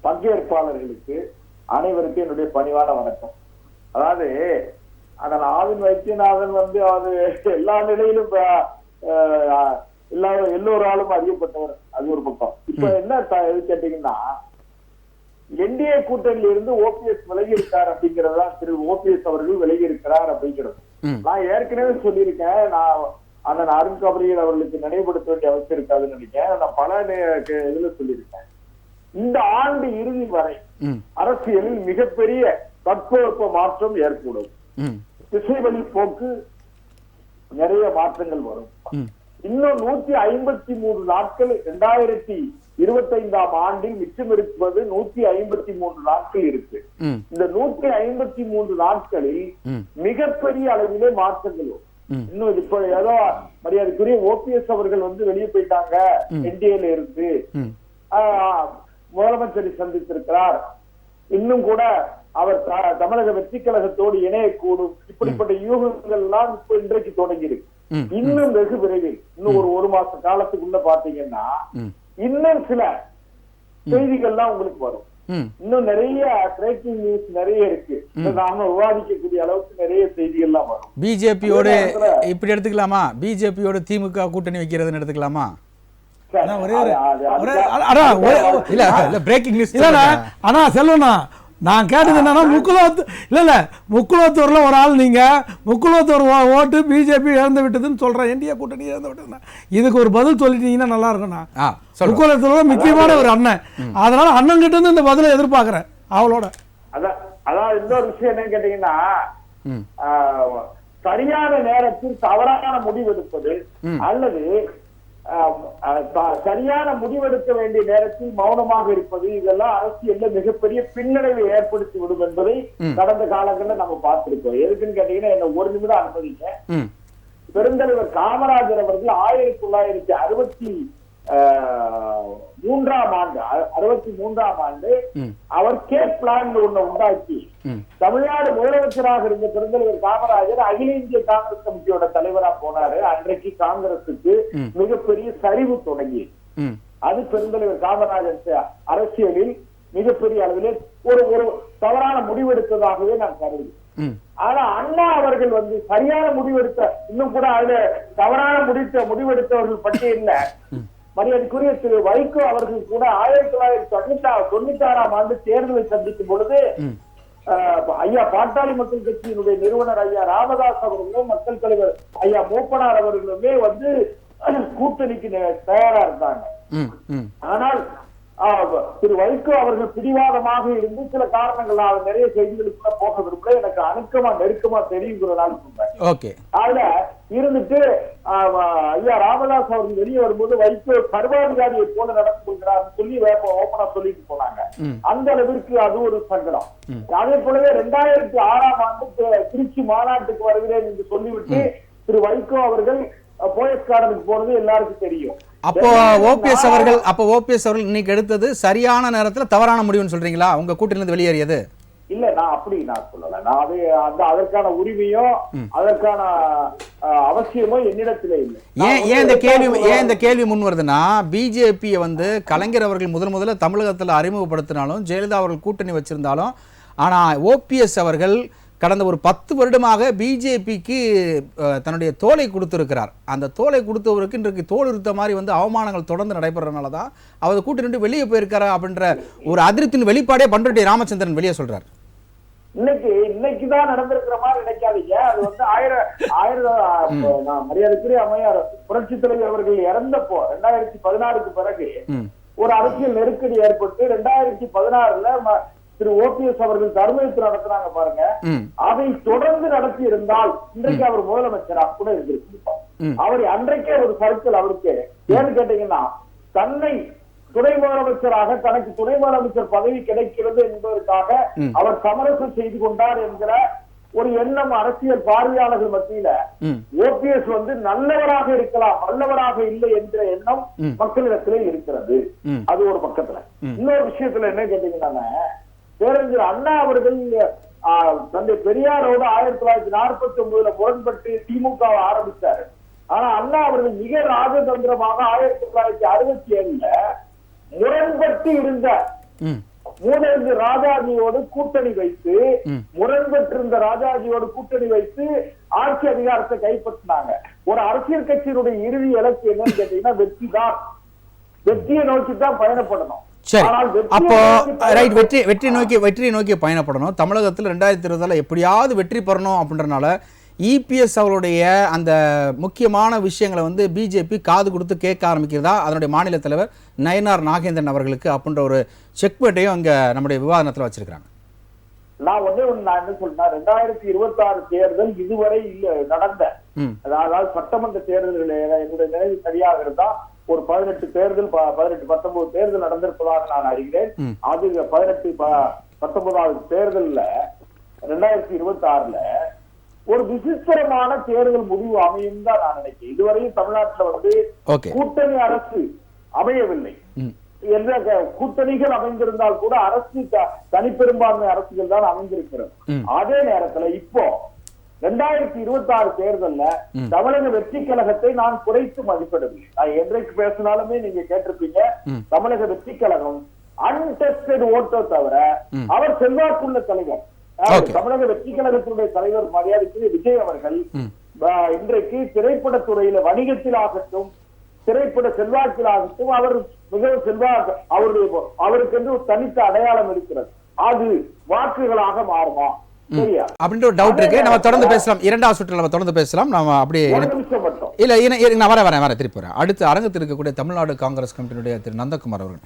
பங்கேற்பாளர்களுக்கு அனைவருக்கும் என்னுடைய பணிவான வணக்கம். அதாவது அதன் ஆவின் வைத்தியநாதன் அது எல்லா நிலையிலும் எல்லோராலும் அறியப்பட்டவர். அது ஒரு பக்கம். இப்ப என்ன கேட்டீங்கன்னா, என்டிஏ கூட்டணியில இருந்து ஓபிஎஸ் விலகி இருக்கார் அப்படிங்கறதுதான். திரு ஓபிஎஸ் அவர்கள் விலகி இருக்கிறார் அப்படிங்கிறது நான் ஏற்கனவே சொல்லியிருக்கேன். நான் அந்த அருண் கபரியல் அவர்களுக்கு நினைவுபடுத்த வேண்டிய அவசியம் இருக்காதுன்னு நினைக்கிறேன். நான் பல இதுல சொல்லியிருக்கேன். இந்த ஆண்டு இறுதி வரை அரசியலில் மிகப்பெரிய தட்பவெப்ப மாற்றம் ஏற்படும். திசைவழி போக்கு நிறைய மாற்றங்கள் வரும். இன்னும் 153 நாட்கள் 2025ஆம் ஆண்டில் மிச்சம் இருப்பது 153 நாட்கள் இருக்கு. இந்த 153 நாட்களில் மிகப்பெரிய அளவிலே மாற்றங்கள் வரும். இன்னும் இப்ப ஏதோ மரியாதைக்குரிய ஓபிஎஸ் அவர்கள் வெளியே போயிட்டாங்க என்டிஏல இருந்து, முதலமைச்சரை சந்தித்திருக்கிறார். இன்னும் கூட அவர் தமிழக வெற்றி கழகத்தோடு இணையக்கூடும். இப்படிப்பட்ட யூகங்கள் எல்லாம் இப்ப இன்றைக்கு தொடங்கி இருக்கு. இன்னும் வெகு விரைவில் இன்னும் ஒரு மாச காலத்துக்குள்ள பாத்தீங்கன்னா இன்னும் சில செய்திகள்லாம் உங்களுக்கு வரும். இன்னும் நிறைய பிரேக்கிங் நியூஸ் நிறைய இருக்கு. நாம விவாதிக்கக்கூடிய அளவுக்கு நிறைய செய்திகள்லாம் வரும். பிஜேபியோட இப்படி எடுத்துக்கலாமா? பிஜேபியோட திமுக கூட்டணி வைக்கிறதுன்னு எடுத்துக்கலாமா? பிரேக்கிங் நியூஸ் ஆனா செல்வனா, நான் கேட்டது என்னன்னா, முக்குலத்தூர்ல ஒரு ஆள், நீங்க முக்குலத்தூர் ஓட்டு பிஜேபி இழந்து விட்டதுன்னு சொல்றேன், என்டிஏ கூட்டணி இழந்து விட்டது. இதுக்கு ஒரு பதில் சொல்லிட்டீங்கன்னா நல்லா இருக்கும்ண்ணா. முக்குலத்தூர்ல முக்கியமான ஒரு அண்ணன், அதனால அண்ணன் கிட்ட இருந்து இந்த பதிலை எதிர்பார்க்கிறேன் அவளோட. அதான் இன்னொரு விஷயம் என்னன்னு கேட்டீங்கன்னா, சரியான நேரத்தில் தவறான முடிவெடுப்பது அல்லது சரியான முடிவெடுக்க வேண்டிய நேரத்தில் மௌனமாக இருப்பது, இதெல்லாம் அரசியல்ல மிகப்பெரிய பின்னடைவை ஏற்படுத்தி விடும் என்பதை கடந்த காலங்களில் நம்ம பார்த்திருக்கோம். எதுக்குன்னு கேட்டீங்கன்னா, என்ன ஒரு நிமிடம் அனுமதிங்க. பெருந்தலைவர் காமராஜர் அவர்கள் 1963ஆம் ஆண்டு அவர் கேப் பிளான் ஒண்ணு உண்டாக்கி தமிழ்நாடு முதலமைச்சராக இருந்த பெருந்தலைவர் காமராஜர் அகில இந்திய காங்கிரஸ் கமிட்டியோட தலைவரா போனாரு. அன்றைக்கு காங்கிரசுக்கு மிகப்பெரிய சரிவு தொடங்கி, அது பெருந்தலைவர் காமராஜர் அரசியலில் மிகப்பெரிய அளவிலே ஒரு தவறான முடிவெடுத்ததாகவே நான் கருதுகிறேன். ஆனா அண்ணா அவர்கள் சரியான முடிவெடுத்த, இன்னும் கூட அதுல தவறான முடிவெடுத்தவர்கள் பட்டியல்ல மரியாதைக்குரிய திரு வைகோ அவர்கள் கூட 1996ஆம் ஆண்டு தேர்தலை சந்திக்கும் பொழுது ஐயா பாட்டாளி மக்கள் கட்சியினுடைய நிறுவனர் ஐயா ராமதாஸ் அவர்களும் மக்கள் தலைவர் ஐயா மூப்பனார் அவர்களுமே கூட்டணிக்கு தயாரா இருந்தாங்க. ஆனால் திரு வைகோ அவர்கள் பிடிவாதமாக இருந்து சில காரணங்களால் நிறைய செய்திகளுக்குள்ள போக விரும்பல, எனக்கு நெருக்கமா தெரியுங்கிறதால சொல்றேன். அதுல இருந்துட்டு ஐயா ராமதாஸ் அவர்கள் வெளியே வரும்போது வைகோ சர்வாதிகாரியை போல நடந்து கொள்கிறார் சொல்லி ஓப்பனா சொல்லிட்டு போனாங்க. அந்த அளவிற்கு அது ஒரு சங்கடம். அதே போலவே 2006ஆம் ஆண்டு திருச்சி மாநாட்டுக்கு வருகிறேன் என்று சொல்லிவிட்டு திரு வைகோ அவர்கள் போயஸ்காரனுக்கு போனது எல்லாருக்கும் தெரியும். அப்போ ஓபிஎஸ் அவர்கள் இன்னைக்கு எடுத்தது சரியான நேரத்துல தவறான முடிவுன்னு சொல்றீங்களா? உங்க கூட்டணியிலிருந்து வெளியேறியது இல்ல, நான் சொல்லல. நான் அதற்கான உரிமையோ அதற்கான அவசியமோ என்னிடத்திலே இல்லை. ஏன் இந்த கேள்வி முன் வருதுன்னா, பிஜேபியை கலைஞர் அவர்கள் முதல்ல தமிழகத்துல அறிமுகப்படுத்தினாலும், ஜெயலலிதா அவர்கள் கூட்டணி வச்சிருந்தாலும், ஆனா ஓபிஎஸ் அவர்கள் கடந்த ஒரு 10 வருடமாக பிஜேபிக்கு தன்னுடைய தோலை கொடுத்திருக்கிறார். அந்த தோலை கொடுத்தவருக்கு இன்றைக்கு தோல் இருந்த மாதிரி அவமானங்கள் தொடர்ந்து நடைபெறனால தான் அவர் கூட்டணி வெளியே போயிருக்காரு அப்படின்ற ஒரு அதிருப்தியின் வெளிப்பாடே பண்ருட்டி ராமச்சந்திரன் வெளியே சொல்றார். இன்னைக்குதான் நடந்திருக்கிற மாதிரி நினைக்காதீங்க. அது மரியாதைக்குரிய அம்மையார் புரட்சி தலைவர் அவர்கள் இறந்தப்போ 2016க்கு பிறகு ஒரு அரசியல் நெருக்கடி ஏற்பட்டு 2016ல திரு ஓபிஎஸ் அவர்கள் தர்மயுத்தம் நடத்தினாங்க பாருங்க. அதை தொடர்ந்து நடத்தி இருந்தால் இன்றைக்கு அவர் முதலமைச்சராக கூட இருந்திருப்பார். அவர் அன்றைக்கே ஒரு சர்க்கிள் அவருக்கு ஏன்னு கேட்டீங்கன்னா, தன்னை துணை முதலமைச்சராக தனக்கு துணை முதலமைச்சர் பதவி கிடைக்கிறது என்பதற்காக அவர் சமரசம் செய்து கொண்டார் என்கிற ஒரு எண்ணம் அரசியல் பார்வையாளர்கள் மத்தியில ஓபிஎஸ் வந்து நல்லவராக இருக்கலாம், நல்லவராக இல்லை என்ற எண்ணம் மக்களிடத்திலே இருக்கிறது. அது ஒரு பக்கத்துல. இன்னொரு விஷயத்துல என்ன கேட்டீங்கன்னா, பேரறிஞர் அண்ணா அவர்கள் தந்தை பெரியாரோடு 1949 முரண்பட்டு திமுக ஆரம்பித்தாரு. ஆனா அண்ணா அவர்கள் மிக ராஜதந்திரமாக 1967 முரண்பட்டு இருந்த மூணு ராஜாஜியோடு கூட்டணி வைத்து, முரண்பட்டிருந்த ராஜாஜியோடு கூட்டணி வைத்து ஆட்சி அதிகாரத்தை கைப்பற்றினாங்க. ஒரு அரசியல் கட்சியினுடைய இறுதி இலக்கு என்னன்னு கேட்டீங்கன்னா வெற்றி தான். வெற்றியை நோக்கி தான் பயணப்படணும். சரி, அப்போ ரைட், வெற்றி நோக்கி பயணப்படணும். தமிழகத்தில் 2020 எப்படியாவது வெற்றி பெறணும் அப்படின்றனால இபிஎஸ் அவருடைய அந்த முக்கியமான விஷயங்களை வந்து பிஜேபி காது கொடுத்து கேட்க ஆரம்பிக்கிறதா அதனுடைய மாநில தலைவர் நயனார் நாகேந்திரன் அவர்களுக்கு அப்படின்ற ஒரு செக்மேட்டையும் அங்க நம்முடைய விவாதத்தில் வச்சிருக்காங்க. நான் என்ன சொல்றேன், 2026 தேர்தல் இதுவரை நடந்த, அதாவது சட்டமன்ற தேர்தல்கள் என்னுடைய நினைவு சரியாக இருந்தா ஒரு 18 தேர்தல் 19 தேர்தல் நடந்திருப்பதாக நான் அறிகிறேன். அது 19வது தேர்தல்ல 2026 ஒரு விசித்திரமான தேர்தல் முடிவு அமையும் தான் நான் நினைக்கிறேன். இதுவரையும் தமிழ்நாட்டில் வந்து கூட்டணி அரசு அமையவில்லை. என்ற கூட்டணிகள் அமைந்திருந்தால் கூட அரசு தனிப்பெரும்பான்மை அரசுகள் தான் அமைந்திருக்கிறது. அதே நேரத்துல இப்போ 2026 தேர்தல்ல தமிழக வெற்றி கழகத்தை நான் குறைத்து மதிப்பிடவில்லை. நான் என்றைக்கு பேசினாலுமே நீங்க கேட்டிருப்பீங்க, தமிழக வெற்றி கழகம் அன்டெஸ்டட் ஓட்டோ தவிர அவர் செல்வாக்குள்ள தலைவர். தமிழக வெற்றி கழகத்தினுடைய தலைவர் மரியாதைக்குரிய விஜய் அவர்கள் இன்றைக்கு திரைப்படத்துறையில வணிகத்தில் ஆகட்டும், திரைப்பட செல்வாக்கில் ஆகட்டும், அவர் மிகவும் செல்வாக்கு, அவருக்கு என்று ஒரு தனித்த அடையாளம் இருக்கிறது. அது வாக்குகளாக மாறுமா அப்படின்ற ஒரு டவுட் இருக்கு. நம்ம தொடர்ந்து பேசலாம். இரண்டாவது சுற்றில் நம்ம தொடர்ந்து பேசலாம். நம்ம அப்படியே இல்ல நான் வரேன் திருப்பி வரேன். அடுத்து அரங்கத்தில் இருக்கக்கூடிய தமிழ்நாடு காங்கிரஸ் கமிட்டியினுடைய திரு நந்தகுமார் அவர்கள்,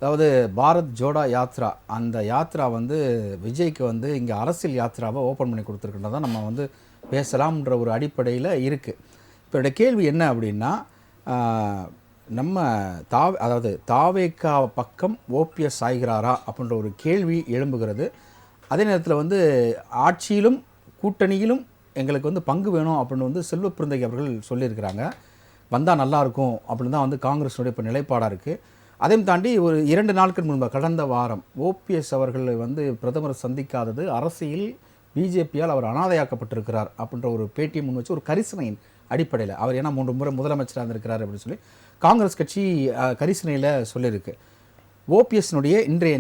அதாவது பாரத் ஜோடா யாத்ரா, அந்த யாத்ரா வந்து விஜய்க்கு வந்து இங்கே அரசியல் யாத்ராவை ஓப்பன் பண்ணி கொடுத்துருக்கின்றதா நம்ம வந்து பேசலாம்ன்ற ஒரு அடிப்படையில் இருக்குது. இப்போ என்னோட கேள்வி என்ன அப்படின்னா, நம்ம அதாவது தாவேக்கா பக்கம் ஓபிஎஸ் ஆகிறாரா அப்படின்ற ஒரு கேள்வி எழும்புகிறது. அதே நேரத்தில் வந்து ஆட்சியிலும் கூட்டணியிலும் எங்களுக்கு வந்து பங்கு வேணும் அப்படின்னு வந்து செல்வ பிறந்தகை அவர்கள் சொல்லியிருக்கிறாங்க. வந்தால் நல்லாயிருக்கும் அப்படின்னு தான் வந்து காங்கிரஸுடைய இப்போ நிலைப்பாடாக இருக்குது. அதையும் தாண்டி ஒரு 2 நாட்கள் முன்பு கடந்த வாரம் ஓபிஎஸ் அவர்கள் வந்து பிரதமர் சந்திக்காதது அரசியல் பிஜேபியால் அவர் அனாதையாக்கப்பட்டிருக்கிறார் அப்படின்ற ஒரு பேட்டியை முன் வச்சு ஒரு கரிசனையின் அடிப்படையில், அவர் ஏன்னா 3 முறை முதலமைச்சராக இருந்திருக்கிறார் அப்படின்னு சொல்லி காங்கிரஸ் கட்சி கரிசனையில் சொல்லியிருக்கு. ஓபிஎஸ்னுடைய இன்றைய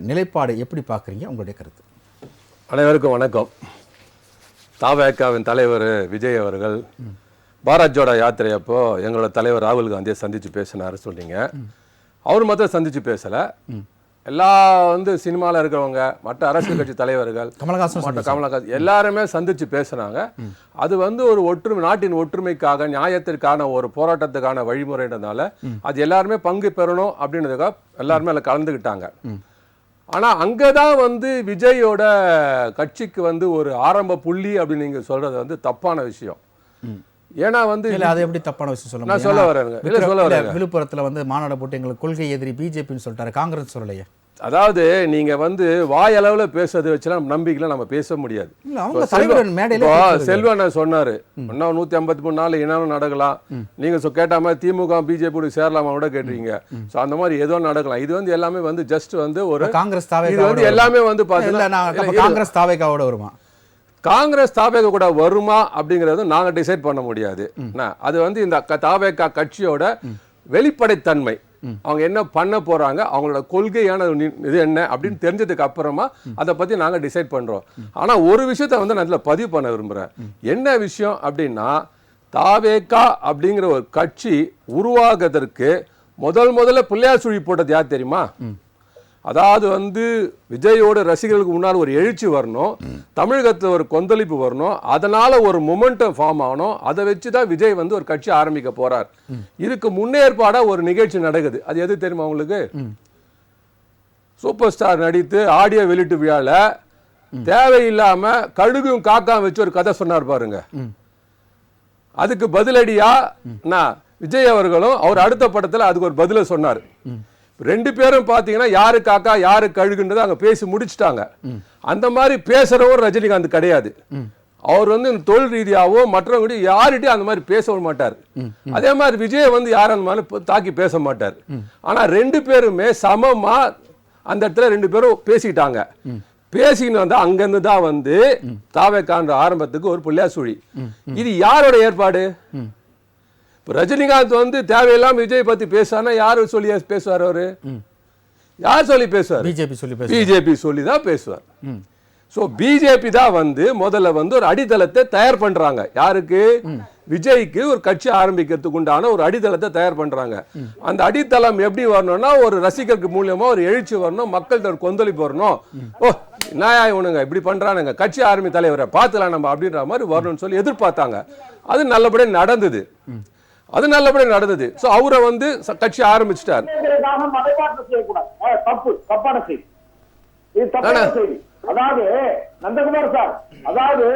நிலைப்பாடு எப்படி பார்க்குறீங்க, உங்களுடைய கருத்து? அனைவருக்கும் வணக்கம். தாவேக்காவின் தலைவர் விஜய் அவர்கள் பாரத் ஜோடா யாத்திரை அப்போ எங்களோட தலைவர் ராகுல் காந்தியை சந்தித்து பேசினார் சொல்றீங்க. அவர் மாத்திரம் சந்திச்சு பேசலை, எல்லா வந்து சினிமாவில் இருக்கிறவங்க, மற்ற அரசியல் கட்சி தலைவர்கள், கமலஹாசன் எல்லாருமே சந்திச்சு பேசுனாங்க. அது வந்து ஒரு நாட்டின் ஒற்றுமைக்காக, நியாயத்திற்கான ஒரு போராட்டத்துக்கான வழிமுறைன்றதுனால அது எல்லாருமே பங்கு பெறணும் அப்படின்றதுக்காக எல்லாருமே அதில் கலந்துக்கிட்டாங்க. ஆனா அங்கதான் வந்து விஜயோட கட்சிக்கு வந்து ஒரு ஆரம்ப புள்ளி அப்படின்னு நீங்க சொல்றது வந்து தப்பான விஷயம். ஏன்னா வந்து அது எப்படி தப்பான விஷயம் சொல்ல நான் சொல்ல வரேன். விழுப்புரத்துல வந்து மாநாடு போட்டு எங்களுக்கு கொள்கை எதிரி பிஜேபின்னு சொல்லிட்டாரு, காங்கிரஸ் சொல்லலையே. அதாவது நீங்க வந்து வாயளவுல பேசுறதை வச்சுலாம் நம்பிக்கையில நம்ம பேச முடியாது. செல்வன் சொன்னாரு, இன்னும் 153 நாள் என்னன்னு நடக்கலாம், நீங்க கேட்ட மாதிரி திமுக பிஜேபி சேரலாமா கூட கேட்டீங்க. அந்த மாதிரி ஏதோ நடக்கலாம். இது வந்து எல்லாமே வந்து ஜஸ்ட் வந்து ஒரு காங்கிரஸ் எல்லாமே வந்து காங்கிரஸ் தாவேக்காவோட வருமா, காங்கிரஸ் தாவேக்கா கூட வருமா அப்படிங்கறது நாங்க டிசைட் பண்ண முடியாது. அது வந்து இந்த தாவேக்கா கட்சியோட வெளிப்படைத்தன்மை, அவங்க என்ன பண்ண போறாங்க, அவங்களோட கொள்கையான இது என்ன அப்படின்னு தெரிஞ்சதுக்கு அப்புறமா அதை பத்தி நாங்க டிசைட் பண்றோம். ஆனா ஒரு விஷயத்த வந்து நான் பதிவு பண்ண விரும்புறேன். என்ன விஷயம் அப்படின்னா, தாவேக்கா அப்படிங்கிற ஒரு கட்சி உருவாகுவதற்கு முதல்ல பிள்ளையார் சுழி போட்டது யார் தெரியுமா? அதாவது வந்து விஜயோட ரசிகர்களுக்கு முன்னால் ஒரு எழுச்சி வரணும், தமிழகத்தில் ஒரு கொந்தளிப்பு வரணும், அதனால ஒரு மொமெண்டம் ஃபார்ம் ஆகணும். அதை வச்சுதான் விஜய் வந்து ஒரு கட்சி ஆரம்பிக்க போறார். இதுக்கு முன்னேற்பாடா ஒரு நிகழ்ச்சி நடக்குது. அது எது தெரியுமா உங்களுக்கு? சூப்பர் ஸ்டார் நடித்து ஆடியோ வெளியீட்டு விழால தேவையில்லாம கழுகும் காக்காம வச்சு ஒரு கதை சொன்னார் பாருங்க. அதுக்கு பதிலடியா விஜய் அவர்களும் அவர் அடுத்த படத்துல அதுக்கு ஒரு பதில சொன்னார். ரெண்டு பேரும் பாத்தீங்கன்னா யாரு காக்கா யாரு கழுகுன்றதை அங்க பேசி முடிச்சுட்டாங்க. அந்த மாதிரி பேசுறவர் ரஜினிகாந்த் கிடையாது. அவர் வந்து தொழில் ரீதியாவோ மற்றவங்க யார்கிட்டயும் அந்த மாதிரி பேசவும் மாட்டார். அதே மாதிரி விஜய் வந்து யாரும் அந்த மாதிரி தாக்கி பேச மாட்டார். ஆனா ரெண்டு பேருமே சமமா அந்த இடத்துல ரெண்டு பேரும் பேசிட்டாங்க. பேசின்னு வந்தா அங்கிருந்து தான் வந்து தாவேக்கான்ற ஆரம்பத்துக்கு ஒரு புள்ளியா சுழி. இது யாரோட ஏற்பாடு? ரஜினிகாந்த் வந்து தேவையில்லாம விஜய் பத்தி பேசுவார்னா யாரு சொல்லி பேசுவார்? அவரு யார் சொல்லி பேசுவார்? பிஜேபி சொல்லி தான் பேசுவார். சோ பிஜேபி தான் வந்து முதல்ல வந்து ஒரு அடித்தளத்தை தயார் பண்றாங்க. யாருக்கு? விஜய்க்கு ஒரு கட்சி ஆரம்பிக்கிறதுக்கு உண்டான ஒரு அடித்தளத்தை தயார் பண்றாங்க. அந்த அடித்தளம் எப்படி வரணும்னா ஒரு ரசிகருக்கு மூலியமா ஒரு எழுச்சி வரணும், மக்கள்கிட்ட ஒரு கொந்தளிப்பு வரணும். ஓ நாயா இவனுங்க இப்படி பண்றானுங்க, கட்சி ஆரம்பி தலைவரை பார்த்துலாம் நம்ம அப்படின்ற மாதிரி வரணும்னு சொல்லி எதிர்பார்த்தாங்க. அது நல்லபடியா நடந்தது. சோ அவரை வந்து கட்சி ஆரம்பிச்சிட்டார். தப்பான செய்தி. இது தப்பான செய்தி. அதாவது நந்தகுமார் சார், அதாவது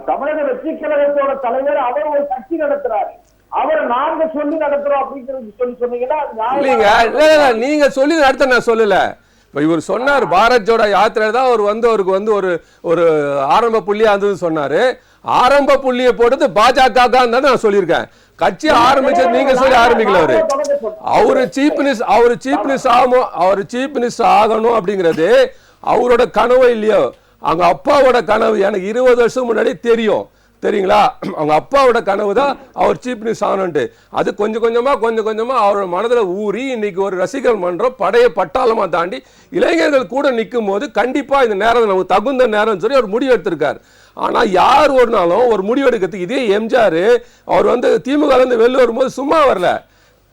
தமிழக வெற்றி கழகத்தோட தலைவர் அவர் ஒரு கட்சி நடத்துறாரு, அவரை நாங்க சொல்லி நடத்துறோம் அப்படிங்கிறது சொன்னீங்கன்னா நீங்க சொல்லி நடத்த நான் சொல்லல. இப்ப இவர் சொன்னார் பாரத் ஜோடோ யாத்திரை தான் அவர் வந்து அவருக்கு வந்து ஒரு ஆரம்ப புள்ளியா இருந்தது சொன்னாரு. ஆரம்ப புள்ளியை போட்டது பாஜக தான் நான் சொல்லியிருக்கேன். கட்சி ஆரம்பிச்சது நீங்க சொல்லி ஆரம்பிக்கல. அவரு சீஃப் மினிஸ்டர் ஆகணும் அப்படிங்கிறது அவரோட கனவு இல்லையோ, அவங்க அப்பாவோட கனவு. எனக்கு 20 வருஷம் முன்னாடி தெரியும், தெரியுங்களா? அவங்க அப்பாவோட கனவு தான் அவர் சீஃப் மினிஸ்டர் ஆகணும்ட்டு. அது கொஞ்சம் கொஞ்சமா அவரோட மனதில் ஊறி இன்னைக்கு ஒரு ரசிகர் மன்றம் படைய பட்டாளமா தாண்டி இளைஞர்கள் கூட நிற்கும் போது கண்டிப்பா இந்த நேரம் நமக்கு தகுந்த நேரம் சொல்லி அவர் முடிவு எடுத்திருக்காரு. ஆனா யார் ஒரு நாளும் ஒரு முடிவு எடுக்கிறதுக்கு இதே எம்ஜிஆர் அவர் வந்து திமுக இருந்து வெளில வரும்போது சும்மா வரல,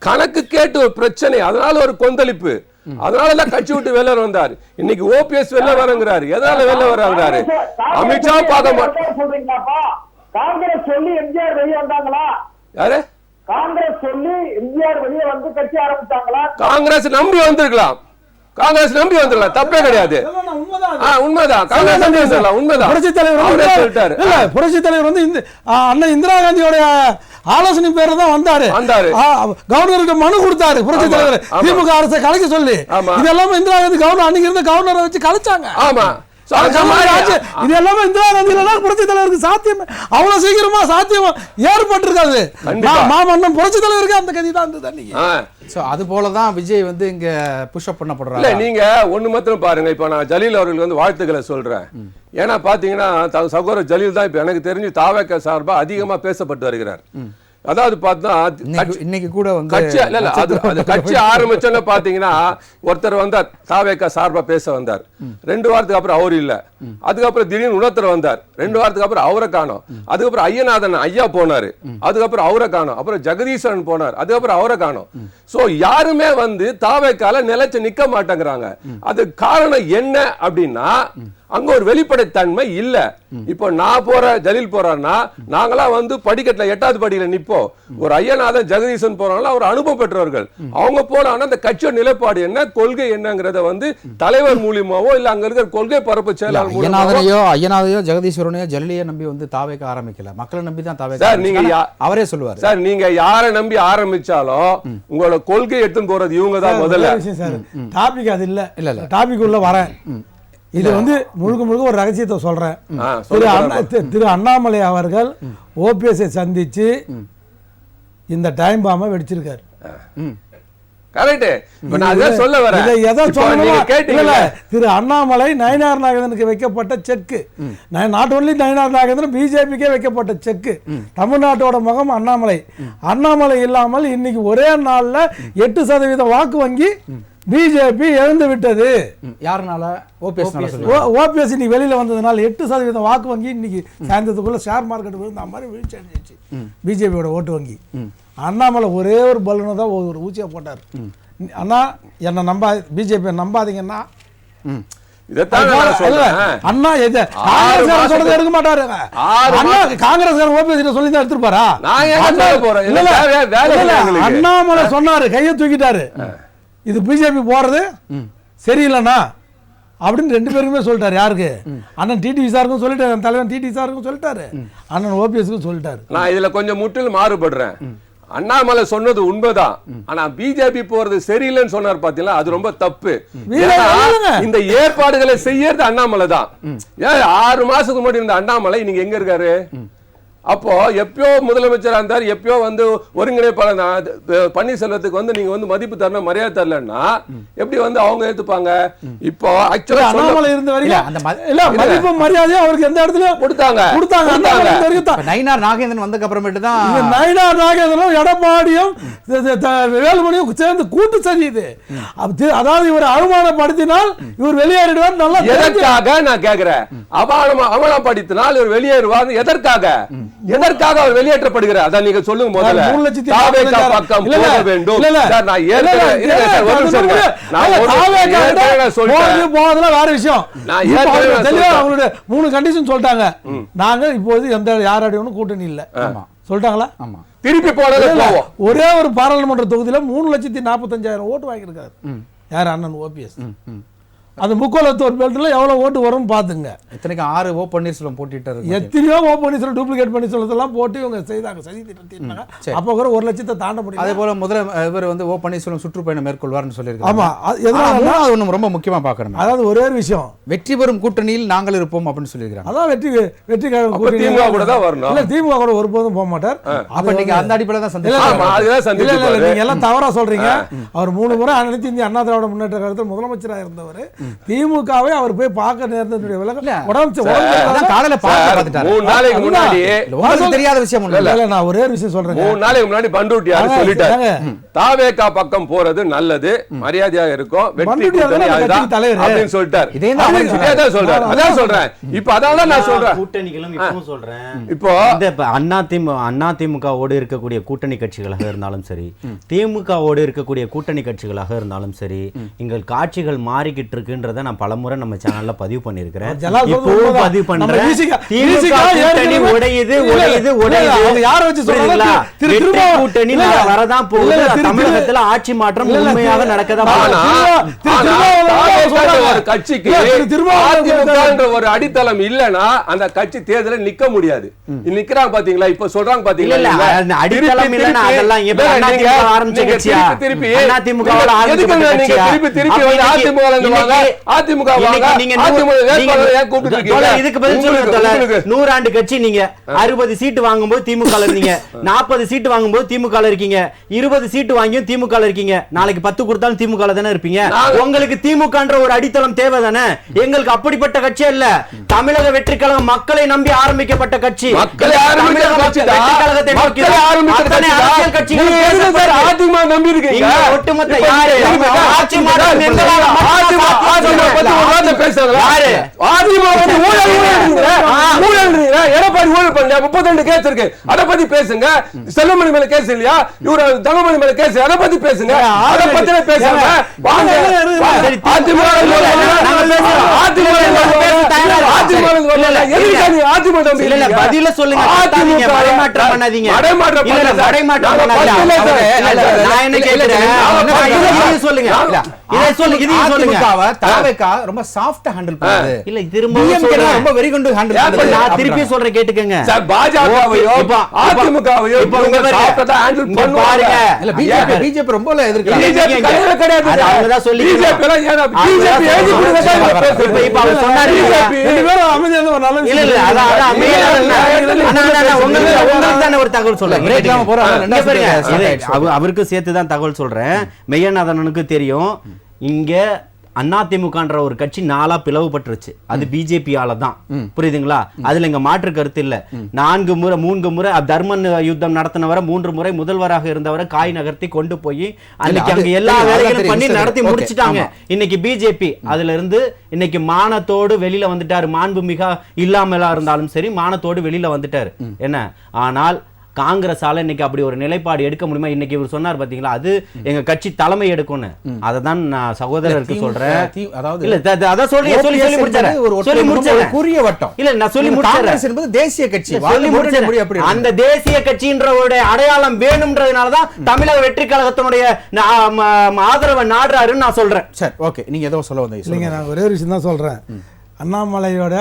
கணக்கு கேட்டு ஒரு பிரச்சனை, அதனால ஒரு கொந்தளிப்பு, அதனாலதான் கட்சி விட்டு வெளில வந்தார். இன்னைக்கு ஓபிஎஸ் வெளில வரங்கிறாரு. எதனால வெளில வர்றாரு? அமித்ஷா பார்க்க மாட்டாங்க. காங்கிரஸ் சொல்லி எம்ஜிஆர் வெளியே வந்தாங்களா? யாரு? காங்கிரஸ் சொல்லி எம்ஜிஆர் வெளியே வந்து கட்சி ஆரம்பிச்சாங்களா? காங்கிரஸ் நம்பி வந்திருக்கலாம், தப்பே கிடையாது. உண்மைதான், காங்கிரஸ் நம்பி வந்துடலாம், உண்மைதான். புரட்சித் தலைவர் வந்து அண்ணன் இந்திரா காந்தியோட ஆலோசனை பேர் தான் வந்தாரு. கவர்னருக்கு மனு கொடுத்தாரு புரட்சித் தலைவர், திமுக அரசை கலைக்க சொல்லி. இதெல்லாம் இந்திரா காந்தி கவர்னர் அன்னைக்கு இருந்த கவர்னரை வச்சு கலைச்சாங்க. ஆமா, இது எல்லாமே இந்திரா காந்தி புரட்சி தலைவருக்கு சாத்தியம் அவ்வளவு சீக்கிரமா சாத்தியம் ஏற்பட்டிருக்காது. மாமன்னம் புரட்சி தலைவருக்கு அந்த கதி தான் இருந்தது. அது போலதான் விஜய் வந்து இங்க புஷ்அப் பண்ணப்படுறாங்க. நீங்க ஒண்ணு மாத்திரம் பாருங்க. இப்ப நான் ஜலீல் அவர்களுக்கு வந்து வாழ்த்துக்களை சொல்றேன். ஏன்னா பாத்தீங்கன்னா சகோதரர் ஜலீல் தான் இப்ப எனக்கு தெரிஞ்சு தாவேக சார்பா அதிகமா பேசப்பட்டு வருகிறார். அதாவது பார்த்தா இன்னைக்கு கூட வந்து கட்சி ஆரம்பிச்சோன்னு பாத்தீங்கன்னா ஒருத்தர் வந்தார் தாவேக சார்பா பேச வந்தார். 2 வாரத்துக்கு அப்புறம் அவர் இல்ல. அதுக்கப்புறம் திடீர்னு உணர்த்தர் வந்தார். 2 வாரத்துக்கு அப்புறம் அவரை காணோம். அதுக்கப்புறம் ஐயநாதன் ஐயா போனாரு, அதுக்கப்புறம் அவரை காணோம். அப்புறம் ஜெகதீசன் போனார், அதுக்கப்புறம் அவரை காணோம். சோ யாருமே வந்து தாவேக்கால நிலைச்சு நிக்க மாட்டேங்கிறாங்க. அது காரணம் என்ன அப்படின்னா அங்க ஒரு வெளிப்படைத்தன்மை இல்ல. இப்போ நான் போறேன், ஜலீல் போறாருன்னா நாங்களாம் வந்து படிக்கட்டுல 8வது படியில நிப்போம். ஒரு ஐயநாதன் ஜெகதீசன் போறாங்களா அவர் அனுபவம் பெற்றவர்கள். அவங்க போனாங்கன்னா அந்த கட்சியோட நிலைப்பாடு என்ன, கொள்கை என்னங்கிறத வந்து தலைவர் மூலியமாவோ இல்ல அங்க இருக்கிற கொள்கை பரப்பு செயலாளர் ஐயநாதையோ ஜெகதீஸ்வரனையோ ஜல்லியை நம்பி வந்து தாவேக்க ஆரம்பிக்கல, மக்களை நம்பி தான் தாவேக்க. சார் நீங்க அவரே சொல்லுவார் சார், நீங்க யாரை நம்பி ஆரம்பிச்சாலும் உங்களோட கொள்கை எடுத்துன்னு போறது இவங்க தான் முதல்ல. டாபிக் அது இல்ல டாபிக் உள்ள வரேன். இது வந்து முழுக்க ஒரு ரகசியத்தை சொல்றேன். திரு அண்ணாமலை அவர்கள் ஓபிஎஸ்ஐ சந்திச்சு இந்த டைம் பாம்பை வெடிச்சிருக்காரு. திரு அண்ணாமலை நயினார் நாகேந்திரனுக்கு வைக்கப்பட்ட செக்கு, நாட் ஒன்லி நயினார் நாகேந்திரன் பிஜேபிக்கே வைக்கப்பட்ட செக்கு. தமிழ்நாட்டோட முகம் அண்ணாமலை. அண்ணாமலை இல்லாமல் இன்னைக்கு ஒரே நாள்ல 8% வாக்கு வங்கி பிஜேபி இழந்து விட்டது. யாருனால? ஓபிஎஸ் இன்னைக்கு வெளியில வந்ததுனால 8% வாக்கு வங்கி இன்னைக்கு சாயந்தரத்துக்குள்ள ஷேர் மார்க்கெட் விழுந்த மாதிரி வீழ்ச்சி அடைஞ்சிச்சு பிஜேபியோட ஓட்டு வங்கி. அண்ணாமலை ஒரே ஒரு பலூனை தான் ஒரு ஊசியா போட்டார். அண்ணா என்ன நம்பா, பிஜேபி நம்பாதீங்கன்னா அண்ணா எடுக்க மாட்டாரு. காங்கிரஸ் ஓபிஎஸ் சொல்லி தான் எடுத்துருப்பாரா? அண்ணாமலை சொன்னாரு, கையை தூக்கிட்டாரு, இது பிஜேபி போறது சரியில்லைண்ணா அப்படின்னு 2 பேருக்குமே சொல்லிட்டாரு. யாருக்கு? அண்ணன் டிடிவி சாருக்கும் சொல்லிட்டாரு, தலைவன் டிடிவி சாருக்கும் சொல்லிட்டாரு, அண்ணன் ஓபிஎஸ்க்கும் சொல்லிட்டாரு. நான் இதுல கொஞ்சம் முற்றிலும் மாறுபடுறேன். அண்ணாமலை சொன்னது உண்மைதான். ஆனா பிஜேபி போறது சரியில்லைன்னு சொன்னார் பாத்தீங்களா, அது ரொம்ப தப்பு. இந்த ஏற்பாடுகளை செய்யறது அண்ணாமலை தான். ஏன் 6 மாசத்துக்கு முன்னாடி இருந்த அண்ணாமலை இன்னைக்கு எங்க இருக்காரு? அப்போ எப்பயோ முதலமைச்சரா இருந்தார், எப்பயோ வந்து ஒருங்கிணைப்பாளர் பன்னீர்செல்வத்துக்கு வந்து நீங்க வந்து மதிப்பு தரணும், மரியாதை தரலன்னா எப்படி வந்து அவங்க ஏத்துப்பாங்க? இப்போ ஆக்சுவலா அண்ணாமலை இருந்த வரைக்கும் மதிப்பு மரியாதை அவருக்கு எந்த இடத்துல கொடுத்தாங்க. நயினார் நாகேந்திரன் வந்ததுக்கு அப்புறமேட்டு தான் நயினார் நாகேந்திரனும் எடப்பாடியும் வேலுமணியும் சேர்ந்து கூட்டு சதி இது. அதாவது இவர் அவமானப்படுத்தினால் இவர் வெளியேறிடுவார். நல்லா எதற்காக நான் கேக்குறேன், அவமானப்படுத்தினால் இவர் வெளியேறுவார். எதற்காக அவர் வெளியேற்றப்படுகிறார்? அதான் நீங்க சொல்லுங்க. முதல்ல தாவேகா பக்கம் போக வேண்டும். நான் வேற விஷயம். அவங்களுடைய 3 கண்டிஷன் சொல்லிட்டாங்க. நாங்க இப்போது எந்த யாரோடையும் கூட்டணி இல்ல சொல்லிட்டாங்களா? திருப்பி போனது ஒரே ஒரு பாராளுமன்ற தொகுதியில 3,45,000 ஓட்டு வாங்கியிருக்காரு. யார்? அண்ணன் ஓபிஎஸ். அந்த முக்கோலத்தோர் பெல்ட்ல எவ்வளவு ஓட்டு வரும் பாத்துங்க. இத்தனைக்கு 6 ஓ பன்னீர்செல்வம் போட்டிட்டாரு. எத்தனையோ ஓ பன்னீர்செல்வம் டூப்ளிகேட் பன்னீர்செல்வத்தெல்லாம் போட்டு இவங்க செய்தாங்க, சதி திட்டினாங்க. அப்போ கூட 1 லட்சத்தை தாண்ட முடியும். அதே போல முதல்ல இவர் வந்து ஓ பன்னீர்செல்வம் சுற்றுப்பயணம் மேற்கொள்வார்னு சொல்லியிருக்காங்க. ஆமா, எதனால அது ஒண்ணு ரொம்ப முக்கியமா பார்க்கணும். அதாவது ஒரே ஒரு விஷயம், வெற்றி பெறும் கூட்டணியில் நாங்கள் இருப்போம் அப்படின்னு சொல்லியிருக்காங்க. அதான் வெற்றி திமுக கூட தான் வரணும். இல்ல, திமுக கூட ஒருபோதும் போக மாட்டார். அப்ப நீங்க அந்த அடிப்படையில தான் சந்திச்சாங்க. நீங்க எல்லாம் தவறா சொல்றீங்க. அவர் 3 முறை அனைத்து இந்திய அண்ணா திராவிட முன்னேற்ற கழகத்தில் முதலமைச்சராக இருந்தவர். திமுக அவர் போய் பார்க்க நேர்ந்ததுடைய விலகல் காலையில நாளைக்கு முன்னாடி தெரியாத விஷயம் இல்ல. நான் ஒரே விஷயம் சொல்றேன். 3 நாளைக்கு முன்னாடி பண்ருட்டியார் சொல்லிட்டாரு, தாவேகா பக்கம் போறது நல்லது, மரியாதையாக இருக்கும், வெற்றி கூட்டணி அதுதான் அப்படின்னு சொல்லிட்டாரு. இதேதான் சொல்றாரு. அதான் சொல்றேன். இப்ப அதான் நான் சொல்றேன், கூட்டணிகளும் இப்பவும் சொல்றேன். இப்போ அண்ணா திமுகவோடு இருக்கக்கூடிய கூட்டணி கட்சிகளாக இருந்தாலும் சரி, திமுகவோடு இருக்கக்கூடிய கூட்டணி கட்சிகளாக இருந்தாலும் சரி, எங்கள் காட்சிகள் மாறிக்கிட்டு இருக்குன்றத நான் பலமுறை நம்ம சேனல்ல பதிவு பண்ணிருக்கிறேன். இப்போ பதிவு பண்றேன். திமுக கூட்டணி உடையுது. யார வச்சு சொல்றீங்களா? கூட்டணி வரதான் போகுது. தமிழகத்துல ஆட்சி மாற்றம் உண்மையாக நடக்கதான் ஒரு கட்சிக்கு ஒரு அடித்தளம் இல்லனா அந்த கட்சி தேர்தலில் நிக்க முடியாது. நிக்கிறாங்க பாத்தீங்களா? இப்ப சொல்றாங்க பாத்தீங்களா? அடித்தளம் இல்லனா அதெல்லாம் எப்ப ஆரம்பிச்ச கட்சியா? திருப்பி அதிமுக அதிமுக இதுக்கு பதில் சொல்லுங்க. 100 ஆண்டு கட்சி நீங்க 60 சீட்டு வாங்கும்போது திமுக இருந்தீங்க, 40 சீட்டு வாங்கும்போது திமுக இருக்கீங்க, 20 சீட்டு வாங்கியும் திமுக இருக்கீங்க. நாளைக்கு 10 கொடுத்தாலும் திமுக தானே இருப்பீங்க. உங்களுக்கு திமுகன்ற ஒரு அடித்தளம் தேவை தானே? எங்களுக்கு அப்படிப்பட்ட கட்சி இல்ல. தமிழக வெற்றி கழகம் மக்களை நம்பி ஆரம்பிக்கப்பட்ட கட்சி. ஒட்டுமொத்த எடப்பாடி ஊழல் பண்ண 32 கேஸ் இருக்கு, அத பத்தி பேசுங்க. செல்வமணி மேல கேஸ் இல்லையா? இவரு தங்கமணி மேல கேஸ், அத பத்தி பேசுங்க. அத பத்தி பேசுங்க. பதில சொல்லுங்க. மடைமாற்றம் பண்ணாதீங்க. சொல்லுங்க. ரொம்ப சாஃப்ட்டா ஹேண்டில் பண்ணுது. இல்ல திரும்ப ரொம்ப வெரி குட் ஹேண்டில் பண்ணுது. நான் திருப்பி சொல்றேன் கேட்டுக்கங்க. சார் பாஜகவையோ அதிமுகவையோ இவங்க சாஃப்ட்டா ஹேண்டில் பண்ணுவாங்க. இல்ல பிஜேபி ரொம்ப எதிர்க்கல. பிஜேபி கிடையாது. அவங்க தான் சொல்லி பிஜேபி எல்லாம் ஏனா பிஜேபி எழுதி கொடுத்தா இப்ப அவர் சொன்னாரு. ரெண்டு பேரும் அமைதியான ஒரு நல்ல இல்ல இல்ல அதான் அமைதியான உங்களுக்கு தான ஒரு தகவல் சொல்றேன். பிரேக்லாம் போறாங்க. அவருக்கு சேர்த்து தான் தகவல் சொல்றேன். மெய்யநாதனுக்கு தெரியும். இங்க அதிமுகன்ற ஒரு கட்சி 4 பிளவுபட்டுருச்சு. அது பிஜேபியால தான். புரியுதுங்களா? அதுல எங்க மாற்று கருத்து இல்ல. 3 முறை தர்மன் யுத்தம் நடத்தினவரை 3 முறை முதல்வராக இருந்தவரை காய் நகர்த்தி கொண்டு போய் அன்னைக்கு அங்க எல்லா வேலைகளும் பண்ணி நடத்தி முடிச்சுட்டாங்க. இன்னைக்கு பிஜேபி அதுல இருந்து இன்னைக்கு மானத்தோடு வெளியில வந்துட்டாரு. மாண்புமிகு இல்லாமலா இருந்தாலும் சரி மானத்தோடு வெளியில வந்துட்டாரு. என்ன ஆனால் காங்கிரஸால இன்னைக்கு அப்படி ஒரு நிலைப்பாடு எடுக்க முடியுமா? இன்னைக்கு இவர் சொன்னார் பாத்தீங்களா, அது எங்க கட்சி தலைமை எடுக்கணும். அததான் நான் சகோதரருக்கு சொல்றேன். இல்ல அத சொல்லி முடிச்சறேன். குறுகிய வட்டம் இல்ல நான் சொல்லி முடிச்சறேன் என்பது தேசிய கட்சி. அந்த தேசிய கட்சின்றோட அடையாளம் வேணும்ன்றதுனாலதான் தமிழக வெற்றி கழகத்தினுடைய ஆதரவை நாடுறாருன்னு நான் சொல்றேன். சரி, ஓகே. நீங்க ஏதோ சொல்ல வந்தீங்க. இல்லைங்க, நான் ஒரே ஒரு விஷயம் தான் சொல்றேன். அண்ணாமலையோட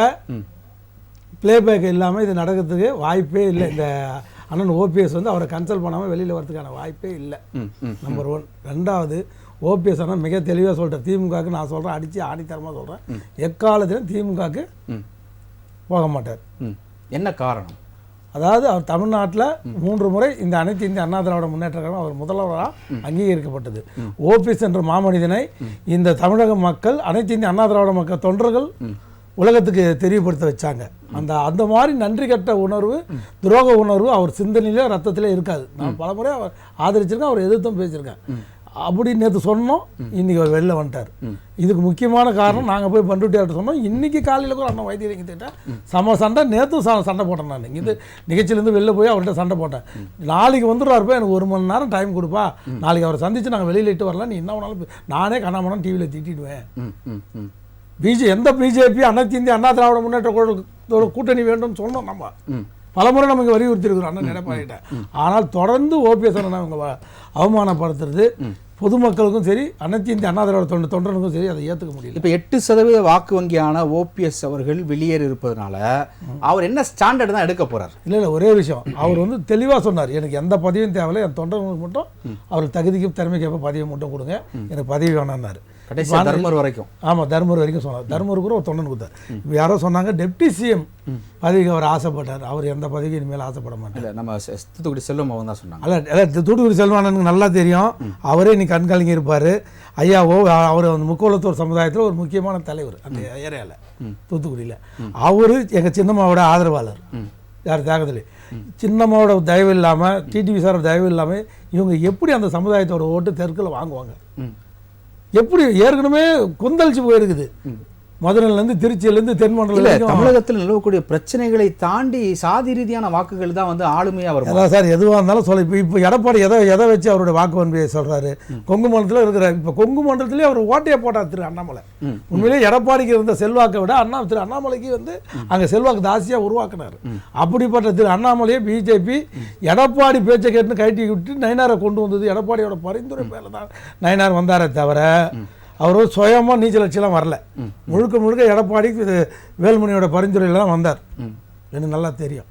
பிளேபேக் இல்லாமல் இது நடக்கிறதுக்கு வாய்ப்பே இல்லை. இந்த அண்ணன் ஓபிஎஸ் வந்து அவரை கன்சல்ட் பண்ணாமல் வெளியில் வரதுக்கான வாய்ப்பே இல்லை. நம்பர் 1. 2வது, ஓபிஎஸ் ஆனால் மிக தெளிவாக சொல்கிறேன், திமுகவுக்கு நான் சொல்கிறேன், அடித்து ஆணித்தரமாக சொல்கிறேன், எக்காலத்திலும் திமுகவுக்கு போக மாட்டார். என்ன காரணம்? அதாவது அவர் தமிழ்நாட்டில் 3 முறை இந்த அனைத்து இந்திய அண்ணா திராவிட முன்னேற்ற கழகம் அவர் முதல்வராக அங்கீகரிக்கப்பட்டது. ஓபிஎஸ் என்ற மாமனிதனை இந்த தமிழக மக்கள், அனைத்து இந்திய அண்ணா திராவிட மக்கள் தொண்டர்கள் உலகத்துக்கு தெரியப்படுத்த வச்சாங்க. அந்த மாதிரி நன்றி கட்ட உணர்வு, துரோக உணர்வு அவர் சிந்தனையிலே ரத்தத்திலே இருக்காது. நான் பல முறை அவர் ஆதரிச்சிருக்கேன், அவர் எதிர்த்தும் பேசியிருக்கேன். அப்படி நேற்று சொன்னோம், இன்னைக்கு அவர் வெளில வந்துட்டார். இதுக்கு முக்கியமான காரணம், நாங்கள் போய் பண்ருட்டியார்ட்ட சொன்னோம். இன்னைக்கு காலையில் கூட அண்ணன் வைத்தியர்கிட்ட சம சண்டை, நேற்றும் சண்டை போட்டேன். நான் இது நிகழ்ச்சியிலேருந்து வெளில போய் அவர்கிட்ட சண்டை போட்டேன். நாளைக்கு வந்துடுவார்ப்பா, எனக்கு 1 மணி நேரம் டைம் கொடுப்பா, நாளைக்கு அவரை சந்திச்சு நாங்கள் வெளியில் இட்டு வரலாம், நீ என்ன வேணாலும் நானே கண்ணாமண்ணா டிவியில் திட்டிடுவேன். எந்த பிஜேபி அனைத்து இந்திய அண்ணா திராவிட முன்னேற்ற கூட்டணி வேண்டும் சொன்னோம். நம்ம பலமுறை நமக்கு வலியுறுத்தி இருக்கிறோம் அண்ணன் எடப்பாடிட்ட. ஆனால் தொடர்ந்து ஓபிஎஸ் அவங்க அவமானப்படுத்துறது பொதுமக்களுக்கும் சரி, அனைத்து இந்திய அண்ணா திராவிட தொண்டர்களுக்கும் சரி, அதை ஏற்றுக்க முடியல. இப்போ 8% வாக்கு வங்கியான ஓபிஎஸ் அவர்கள் வெளியேறி இருப்பதனால அவர் என்ன ஸ்டாண்டர்ட் தான் எடுக்க போறார்? இல்லை ஒரே விஷயம், அவர் வந்து தெளிவாக சொன்னார், எனக்கு எந்த பதவியும் தேவையில்லை, என் தொண்டர்களுக்கு மட்டும் அவர் தகுதிக்கும் திறமைக்கேற்ப பதவியை மட்டும் கொடுங்க, எனக்கு பதவி வேணான்னாரு. தர்மர் வரைக்கும். ஆமாம், தர்மர் வரைக்கும் சொன்னார். தர்மர் கூட ஒரு தொண்டன் கொடுத்தார். இப்போ யாரோ சொன்னாங்க டெப்டி சிஎம் பதவிக்கு அவர் ஆசைப்பட்டார். அவர் எந்த பதவிக்கு இனிமேல் ஆசைப்பட மாட்டார். நம்ம தூத்துக்குடி செல்வம் தான் சொன்னாங்க. அல்ல தூத்துக்குடி செல்வானனுக்கு நல்லா தெரியும், அவரே நீ கண்காலிங்க இருப்பார். ஐயாவோ அவர் அந்த முக்கோலத்தூர் சமுதாயத்தில் ஒரு முக்கியமான தலைவர் அந்த ஏரியாவில், தூத்துக்குடியில். அவர் எங்கள் சின்னம்மாவோட ஆதரவாளர். யார் தியாகத்தில் சின்னம்மாவோட தயவு இல்லாமல், டிடிவி சாரோட தயவு இல்லாமல் இவங்க எப்படி அந்த சமுதாயத்தோட ஓட்டு தெற்கில் வாங்குவாங்க? எப்படி ஏற்கனவே கொந்தளிச்சு போயிருக்குது. மதுரையிலேருந்து திருச்சியிலேருந்து தென்மண்டலம். தமிழகத்தில் நிலவக்கூடிய பிரச்சனைகளை தாண்டி சாதி ரீதியான வாக்குகள் தான் வந்து ஆளுமையாக வரும். அதான் சார், எதுவாக இருந்தாலும் சொல்ல. இப்போ எடப்பாடி எதை வச்சு அவருடைய வாக்கு வன்மையை சொல்கிறாரு? கொங்கு மண்டலத்தில் இருக்கிற, இப்போ கொங்கு மண்டலத்திலே அவர் ஓட்டையை போட்டார் திரு அண்ணாமலை. உண்மையிலேயே எடப்பாடிக்கு இருந்த செல்வாக்கை விட திரு அண்ணாமலைக்கு வந்து அங்கே செல்வாக்கு தாசியாக உருவாக்குனார். அப்படிப்பட்ட திரு அண்ணாமலையை பிஜேபி எடப்பாடி பேச்சை கேட்டுன்னு கைட்டி விட்டு நயினாரை கொண்டு வந்தது. எடப்பாடியோட பரிந்துரை மேலே தான் நயினார் வந்தாரே தவிர அவர் சுயமாக நீச்சல் அடிச்செல்லாம் வரல. முழுக்க எடப்பாடி வேலுமணியோட பரிந்துரையில் தான் வந்தார். எனக்கு நல்லா தெரியும்.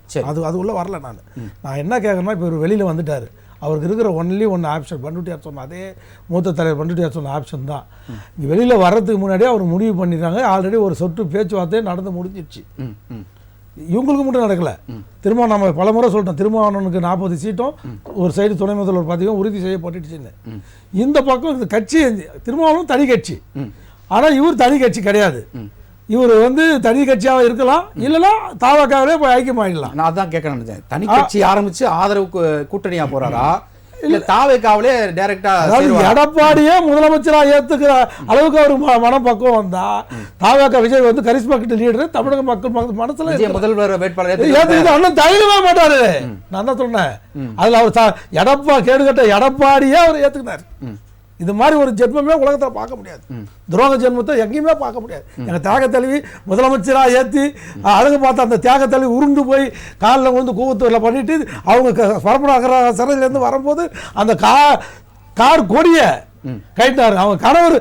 அது உள்ள வரல. நான் என்ன கேட்குறேன்னா, இப்போ இவர் வெளியில் வந்துட்டார், அவருக்கு இருக்கிற ஒன்லி ஆப்ஷன் பண்ருட்டியார் சொன்ன அதே மூத்த தலைவர் பண்ருட்டியார் சொன்ன ஆப்ஷன் தான். இங்கே வெளியில் வர்றதுக்கு முன்னாடியே அவர் முடிவு பண்ணிடுறாங்க. ஆல்ரெடி ஒரு சொட்டு பேச்சுவார்த்தையே நடந்து முடிஞ்சிடுச்சு. இவங்களுக்கு மட்டும் நடக்கலை. திரும்ப நம்ம பல முறை சொல்லிட்டோம், திருமாவளவனுக்கு 40 சீட்டும் ஒரு சைடு துணை முதல்வர் பதவியும் உறுதி செய்யப்பட்டுச்சுன்னு. இந்த பக்கம் இந்த கட்சி திருமாவளவன் தனி கட்சி, ஆனால் இவர் தனி கட்சி கிடையாது. இவர் வந்து தனி கட்சியாக இருக்கலாம், இல்லைன்னா தாவக்காவிலே போய் ஐக்கியமாயிடலாம். நான் அதான் கேட்க நினைச்சேன், தனி கட்சி ஆரம்பிச்சு ஆதரவு கூட்டணியா போறாரா, இல்ல தாவேக்காவிலே டைரக்டா எடப்பாடியே முதலமைச்சரா ஏத்துக்கிற அளவுக்கு அவருக்கு மனப்பக்குவம் வந்தா, தாவேக்கா விஜய் வந்து கரிஸ்மா கிட்ட லீடர், தமிழக மக்கள் மனசுல முதல்வர் வேட்பாளர் அண்ணன் தயங்கவே மாட்டாரு. நான் தான் சொன்னேன், அதுல அவர் கேடுகட்ட எடப்பாடியே அவர் ஏத்துக்கினார். இது மாதிரி ஒரு ஜென்மமே உலகத்தில் பார்க்க முடியாது. துரோக ஜென்மத்தை எங்கேயுமே பார்க்க முடியாது. எங்கள் தியாக தலைவி முதலமைச்சராக ஏற்றி அழகு பார்த்து அந்த தியாக தலைவி உருண்டு போய் காலில் வந்து கூவத்தூரில் பண்ணிட்டு அவங்க பரப்படாகிற சிறையிலேருந்து வரும்போது அந்த கார் கொடியை கைட்டார். அவங்க கணவர்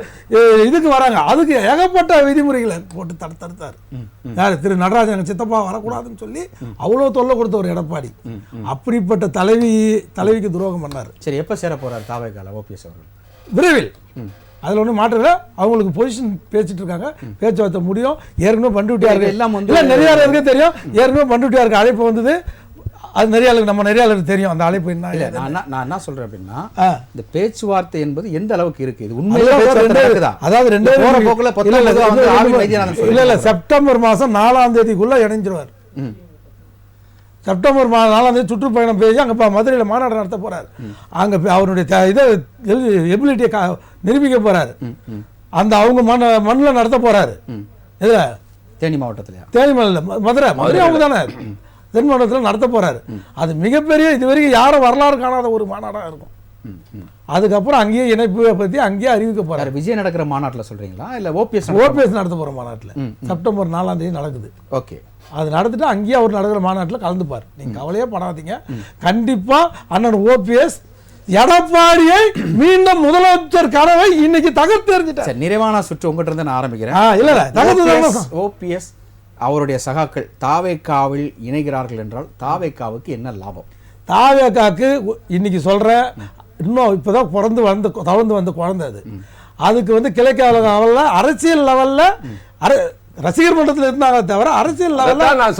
இதுக்கு வராங்க, அதுக்கு ஏகப்பட்ட விதிமுறைகளை போட்டு தடுத்தார். யார்? திரு நடராஜன் எங்கள் சித்தப்பா வரக்கூடாதுன்னு சொல்லி அவ்வளோ தொல்லை கொடுத்த ஒரு எடப்பாடி. அப்படிப்பட்ட தலைவிக்கு துரோகம் பண்ணார். சரி, எப்போ சேர போறார் தாவேக்கால ஓபிஎஸ் அவர்கள்? விரைவில். அதில் ஒன்றும் மாற்றல. அவங்களுக்கு பொசிஷன் பேசிட்டு இருக்காங்க, பேச்சுவார்த்தை முடியும். ஏற்கனவே பண்ருட்டியாருக்கு எல்லாம் வந்து நிறைய பேருக்கு தெரியும். ஏற்கனவே பண்ருட்டியாருக்கு அழைப்பு வந்தது. அது நம்ம நிறைய தெரியும் அந்த அழைப்பு. என்ன இல்லை, நான் என்ன சொல்றேன் அப்படின்னா, இந்த பேச்சுவார்த்தை என்பது எந்த அளவுக்கு இருக்கு? இது உண்மையிலே அதாவது இல்ல செப்டம்பர் மாதம் 4ஆம் தேதிக்குள்ள இணைஞ்சிருவார். செப்டம்பர் 4ஆம் தேதி சுற்றுப்பயணம் பேசி அங்கே மதுரையில் மாநாடு நடத்த போறாரு. அங்கே அவருடைய இதை எபிலிட்டியை நிரூபிக்க போறாரு. அந்த அவங்க மண்ணில் நடத்த போறாரு. இதில் தேனி மாவட்டத்தில், தேனி மதுரை அவங்க தானே தென் மாவட்டத்தில் நடத்த போறாரு. அது மிகப்பெரிய, இது வரைக்கும் யாரும் வரலாறு காணாத ஒரு மாநாடாக இருக்கும். அதுக்கப்புறம் அங்கேயே இணைப்பு பற்றி அங்கேயே அறிவிக்க போறாரு. விஜய் நடக்கிற மாநாட்டில் சொல்றீங்களா, இல்லை ஓபிஎஸ் நடத்த போற மாநாட்டில் செப்டம்பர் 4ஆம் தேதி நடக்குது. ஓகே, அது நடந்துட்டு அங்கேயே அவர் நடக்கிற மாநாட்டில் கலந்துப்பார். நீங்க கவலையே படாதீங்க. கண்டிப்பா அண்ணன் ஓபிஎஸ் எடப்பாடியை மீண்டும் முதலமைச்சர் கனவை இன்னைக்கு தகர்த்து எறிஞ்சிட்டார். நிறைவான சுற்று உங்ககிட்ட இருந்து நான் ஆரம்பிக்கிறேன். இல்ல தகர்த்து ஓபிஎஸ் அவருடைய சகாக்கள் தாவேக்காவில் இணைகிறார்கள் என்றால் தாவேக்காவுக்கு என்ன லாபம்? தாவேக்காக்கு இன்னைக்கு சொல்கிறேன், இன்னும் இப்போ தான் தவழ்ந்து வந்த குழந்தை அதுக்கு வந்து கிழக்கு லெவலில் அரசியல் லெவலில் ரசிகர் மன்றத்தில் இருந்தாங்க தவிர அரசியல் லெவலில் நான்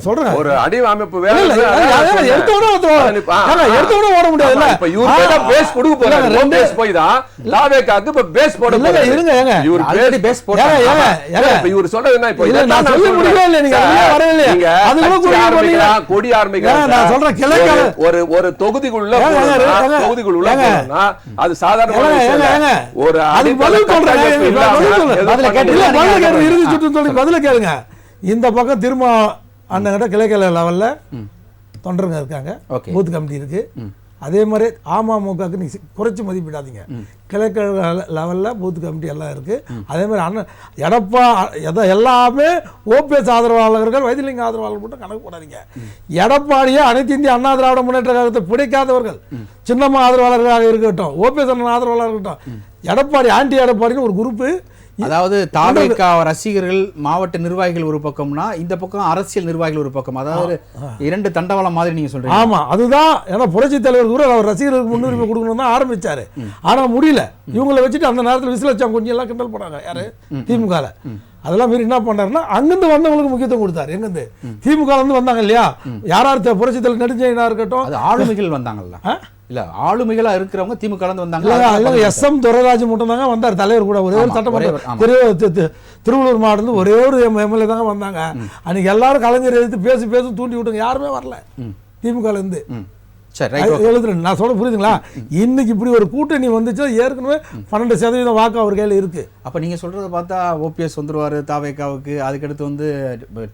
சொல்றேன் ஒரு அடிவமைப்பு எடுத்து ஓட முடியாது. இப்ப இவரு பேஸ் கொடுக்க போறாரு, பேஸ் போய் தான் தாவேக்காக்கு இப்ப பேஸ் போட போறாரு. இருங்க இவரு ஆல்ரெடி பேஸ் போட்டாங்க. இப்ப இவரு சொல்றது என்ன, இப்ப இத நான் சொல்ல முடியல, நீங்க வரவே இல்ல. அது ஆரம்பிக்கலாம், கொடி ஆரம்பிக்கலாம். நான் சொல்றேன் கிழக்கு ஒரு தொகுதிக்குள்ள போனா அது சாதாரண ஒரு பதில் பதில கேளுங்க. இந்த பக்கம் திரும்ப அண்ணன் கிழக்கிழ லெவல்ல தொண்டருங்க இருக்காங்க, பூத் கமிட்டி இருக்கு. அதே மாதிரி அமமுகவுக்கு நீ குறைச்சி மதிப்பிடாதீங்க, கிழக்கு லெவலில் பூத் கமிட்டி எல்லாம் இருக்கு. அதே மாதிரி அண்ணன் எல்லாமே ஓபிஎஸ் ஆதரவாளர்கள், வைத்திலிங்க ஆதரவாளர்கள் மட்டும் கணக்கு போடாதீங்க. எடப்பாடியே அனைத்து இந்திய அண்ணா திராவிட முன்னேற்ற கழகத்தை பிடிக்காதவர்கள், சின்னம்மா ஆதரவாளர்களாக இருக்கட்டும், ஓபிஎஸ் அண்ணன் ஆதரவாளர்கள் இருக்கட்டும், எடப்பாடி ஆன்டி எடப்பாடின்னு ஒரு குரூப்பு. அதாவது தாவேகா ரசிகர்கள் மாவட்ட நிர்வாகிகள் ஒரு பக்கம்னா, இந்த பக்கம் அரசியல் நிர்வாகிகள் ஒரு பக்கம், அதாவது இரண்டு தண்டவாளம் மாதிரி நீங்க சொல்றீங்க. ஆமா, அதுதான். ஏன்னா புரட்சி தலைவர் கூட அவர் ரசிகர்களுக்கு முன்னுரிமை கொடுக்கணும் தான் ஆரம்பிச்சாரு. ஆனா முடியல. இவங்களை வச்சுட்டு அந்த நேரத்தில் விசிலச்சாம் கொஞ்சம் எல்லாம் கிண்டல் பண்ணாங்க. யாரு? திமுக. அதெல்லாம் மீறி என்ன பண்ணாருன்னா, அங்கிருந்து வந்தவங்களுக்கு முக்கியத்துவம் கொடுத்தாரு. எங்கிருந்து? திமுக இருந்து வந்தாங்க இல்லையா, யாராரு புரட்சி தலைவர் நெடுஞ்செழியனா இருக்கட்டும், அது ஆளுமைகள் வந்தாங்கல்ல, இல்ல ஆளுமைகளா இருக்கிறவங்க திமுக கலந்து வந்தாங்க. எஸ்.எம். துரைராஜ் மட்டும் தாங்க வந்தார் தலைவர் கூட. ஒரே ஒரு சட்டமன்ற திருவள்ளூர் மாவட்டத்தில் ஒரே ஒரு எம்எல்ஏ தாங்க வந்தாங்க. அன்னைக்கு எல்லாரும் கலைஞர் எதிர்த்து பேசி தூண்டி விட்டுங்க, யாருமே வரல திமுக இருந்து. நான் சொல்ல புரியுதுங்களா? இன்னைக்கு இப்படி ஒரு கூட்டணி வந்துச்சு, ஏற்கனவே 12% வாக்கு அவர் கையில் இருக்கு. அப்ப நீங்க சொல்றத பார்த்தா ஓபிஎஸ் வந்துருவாரு தாவேக்காவுக்கு, அதுக்கடுத்து வந்து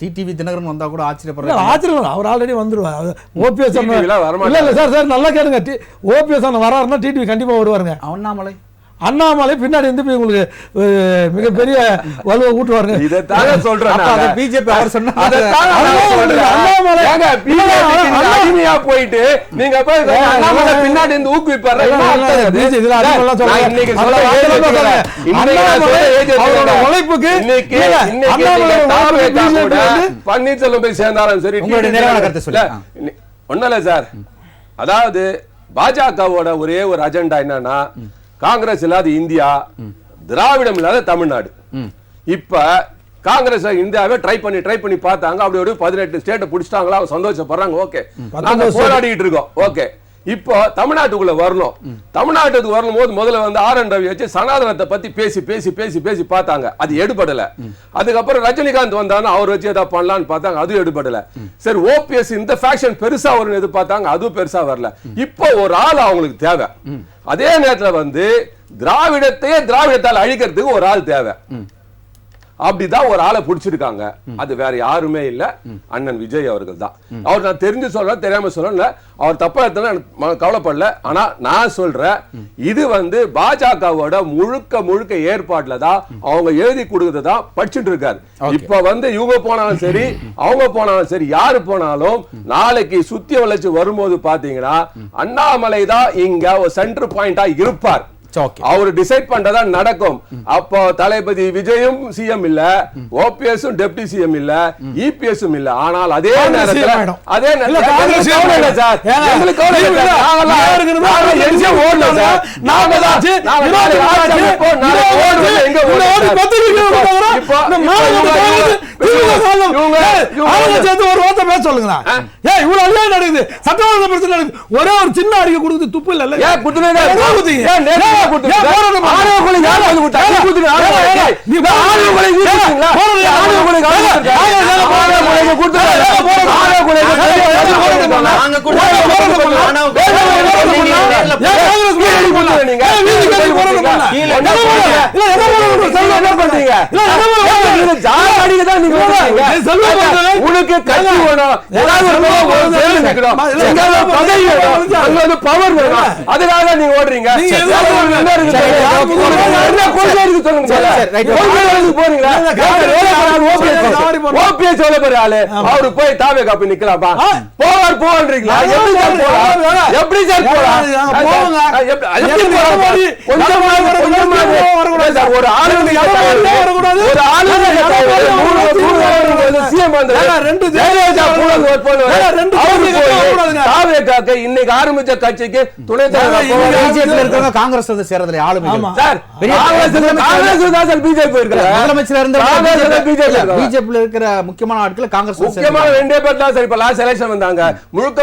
டிடிவி தினகரன் வந்தா கூட ஆச்சரியம். அவர் ஆல்ரெடி வந்துருவார். ஓபிஎஸ் இல்ல சார் நல்லா கேளுங்க, ஓபிஎஸ் வராருன்னா டிடிவி கண்டிப்பா வருவாருங்க. அண்ணாமலை பின்னாடி இருந்து போய் உங்களுக்கு மிகப்பெரிய வலுவை ஊட்டுவாருங்க. இதைத்தாங்க சொல்றேன். பிஜேபி அவர் சொன்ன அடிமையா போயிட்டு நீங்க அண்ணாமலை பின்னாடி இருந்து ஊக்குவிப்பாரு. உழைப்புக்கு பன்னீர்செல்வம் போய் சேர்ந்தாலும் சரி, ஒன்னும் இல்ல சார். அதாவது பாஜகவோட ஒரே ஒரு அஜெண்டா என்னன்னா, காங்கிரஸ் இல்லாத இந்தியா, திராவிடம் இல்லாத தமிழ்நாடு. இப்ப காங்கிரஸ் இந்தியாவை ட்ரை பண்ணி பார்த்தாங்க. அப்படி 18 ஸ்டேட்டை பிடிச்சிட்டாங்களா, சந்தோஷப்படுறாங்க. ஓகே, நாங்க போராடிட்டு இருக்கோம். ஓகே, இப்போ தமிழ்நாட்டுக்குள்ள வரணும். தமிழ்நாட்டுக்கு வரணும் போது முதல்ல வந்து ஆர்.என். ரவி வச்சு சனாதனத்தை பத்தி பேசி பார்த்தாங்க. அது எடுபடல. அதுக்கப்புறம் ரஜினிகாந்த் வந்தாலும் அவர் வச்சு ஏதாவது பண்ணலான்னு பார்த்தாங்க, அதுவும் எடுபடல. சரி, ஓபிஎஸ் இந்த ஃபேக்ஷன் பெருசா வரும்னு எதிர்பார்த்தாங்க, அதுவும் பெருசா வரல. இப்போ ஒரு ஆள் அவங்களுக்கு தேவை. அதே நேரத்தில் வந்து திராவிடத்தால் அழிக்கிறதுக்கு ஒரு ஆள் தேவை. அப்படிதான் ஒரு ஆளை பிடிச்சிருக்காங்க. அது வேற யாருமே இல்ல, அண்ணன் விஜய் அவர்கள் தான். அவர் நான் தெரிஞ்சு சொல்றேன், தெரியாம சொல்ல, அவர் தப்பா கவலைப்படல. ஆனா நான் சொல்றேன், இது வந்து பாஜகவோட முழுக்க ஏற்பாடுல தான் அவங்க எழுதி கொடுக்கறதான் படிச்சுட்டு இருக்காரு. இப்ப வந்து இவங்க போனாலும் சரி, அவங்க போனாலும் சரி, யாரு போனாலும் நாளைக்கு சுத்தி வளர்ச்சி வரும்போது பாத்தீங்கன்னா அண்ணாமலை தான் இங்க ஒரு சென்டர் பாயிண்டா இருப்பார். அவர் டிசைட் பண்றதா நடக்கும். அப்போ தளபதி விஜயும் சிஎம் இல்ல, ஓபிஎஸும் டெப்டி சிஎம் இல்ல, இபிஎஸும் இல்ல. ஆனால் அதே நேரத்தில் ஒரே ஒரு சின்ன அறிக்கை கொடுத்து துப்பு இல்ல. உனக்கு கட்சி வேணும், பவர் வேணும், அதுக்காக நீங்க ஓடுறீங்க. அவரு போய் தாவே காப்பி நிக்கலாமா? போவான்றீங்களா? எப்படி சார் ஒரு ஆளு இன்னைக்கு ஆரம்பிச்ச கட்சிக்கு துணை தலைவர் காங்கிரஸ் வந்து சேர்றதுல ஆளுமை பிஜேபி இருக்கிற முக்கியமான ஆட்கள் காங்கிரஸ் முக்கியமான 2 பேர் தான் சார் இப்ப லாஸ்ட் எலெக்ஷன் வந்தாங்க. முழுக்க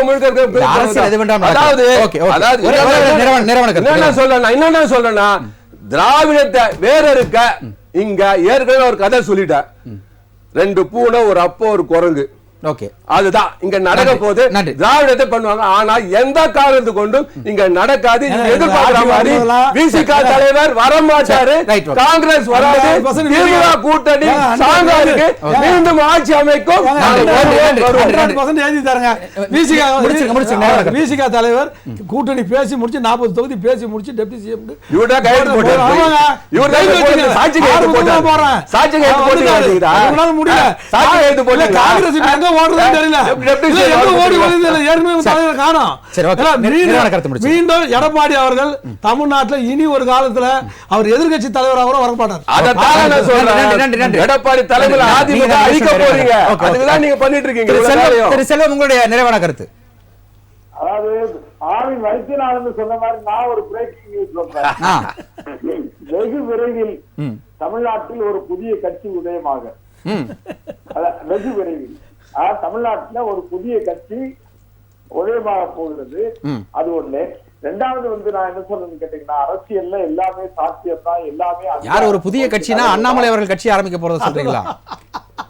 என்ன சொல்றேன்னா திராவிடத்தை வேற இருக்க இங்க ஏற்கனவே ஒரு கதை சொல்லிட்டேன். 2 பூனை ஒரு அப்போ ஒரு குரங்கு. ஓகே, அதுதான் இங்க நடக்க போது. திராவிடத்தை பண்ணுவாங்க, ஆனா எந்த காரணத்து கொண்டும் இங்க நடக்காது. எதிர்பார்க்கிற மாதிரி விசிக தலைவர் வரமாட்டாரு, காங்கிரஸ் வராது, திமுக கூட்டணி சாங்காருக்கு மீண்டும் ஆட்சி அமைக்கும். விசிக தலைவர் கூட்டணி பேசி முடிச்சு 40 தொகுதி பேசி முடிச்சு டெப்டி சிஎம் மீண்டும் எடப்பாடி அவர்கள் தமிழ்நாட்டில் இனி ஒரு காலத்துல அவர் எதிர்கட்சி தலைவராக வர மாட்டார். எடப்பாடி தலைமையில் அதிமுக அழிக்க போறீங்க, அதுதான் நீங்க பண்ணிட்டு இருக்கீங்க. செல்வம், உங்களுடைய நிறைவான கருத்து. அதாவது ஆவின் வைத்தியநாதன் சொன்ன மாதிரி நான் ஒரு பிரேக்கிங் நியூஸ் சொல்றேன். வெகு விரைவில் தமிழ்நாட்டில் ஒரு புதிய கட்சி உதயமாக, வெகு விரைவில் தமிழ்நாட்டுல ஒரு புதிய கட்சி உதயமாக போகிறது. அது ஒண்ணு. ரெண்டாவது வந்து நான் என்ன சொல்றேன்னு கேட்டீங்கன்னா, அரசியல்ல எல்லாமே சாத்தியம் தான். எல்லாமே யார் ஒரு புதிய கட்சினா அண்ணாமலை அவர்கள் கட்சி ஆரம்பிக்க போறத சொல்றீங்களா?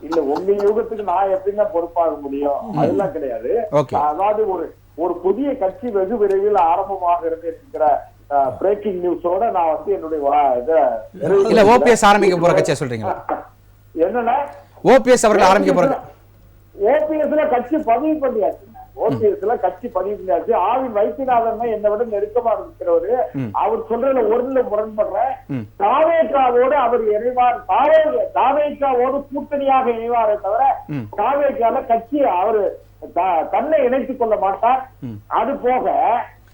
இல்ல, உங்க யுகத்துக்கு நான் எப்படின்னா பொறுப்பாக முடியும், அதெல்லாம் கிடையாது. அதாவது ஒரு புதிய கட்சி வெகு விரைவில் ஆரம்பமாகிறது என்கிற பிரேக்கிங் நியூஸோட நான் வந்து என்னுடைய இல்ல ஓபிஎஸ் ஆரம்பிக்க போற கட்சியா சொல்றீங்களா? என்னன்னா ஓபிஎஸ் அவர்கள் ஆரம்பிக்க போற ஓபிஎஸ்ல கட்சி பதிவு பண்ணியாச்சு. ஓபிஎஸ்ல கட்சி பதிவு பண்ணியாச்சு. ஆவின் வைத்தியநாதன் என்னை விட நெருக்கமா இருக்கிறவரு. அவர் சொல்றதுல ஒருல முரண்படுறேன். தாவேக்காவோடு அவர் இணைவார், தாவேக்காவோடு கூட்டணியாக இணைவாரே தவிர தாவேக்கால கட்சி அவரு தன்னை இணைத்துக் கொள்ள மாட்டார். அது போக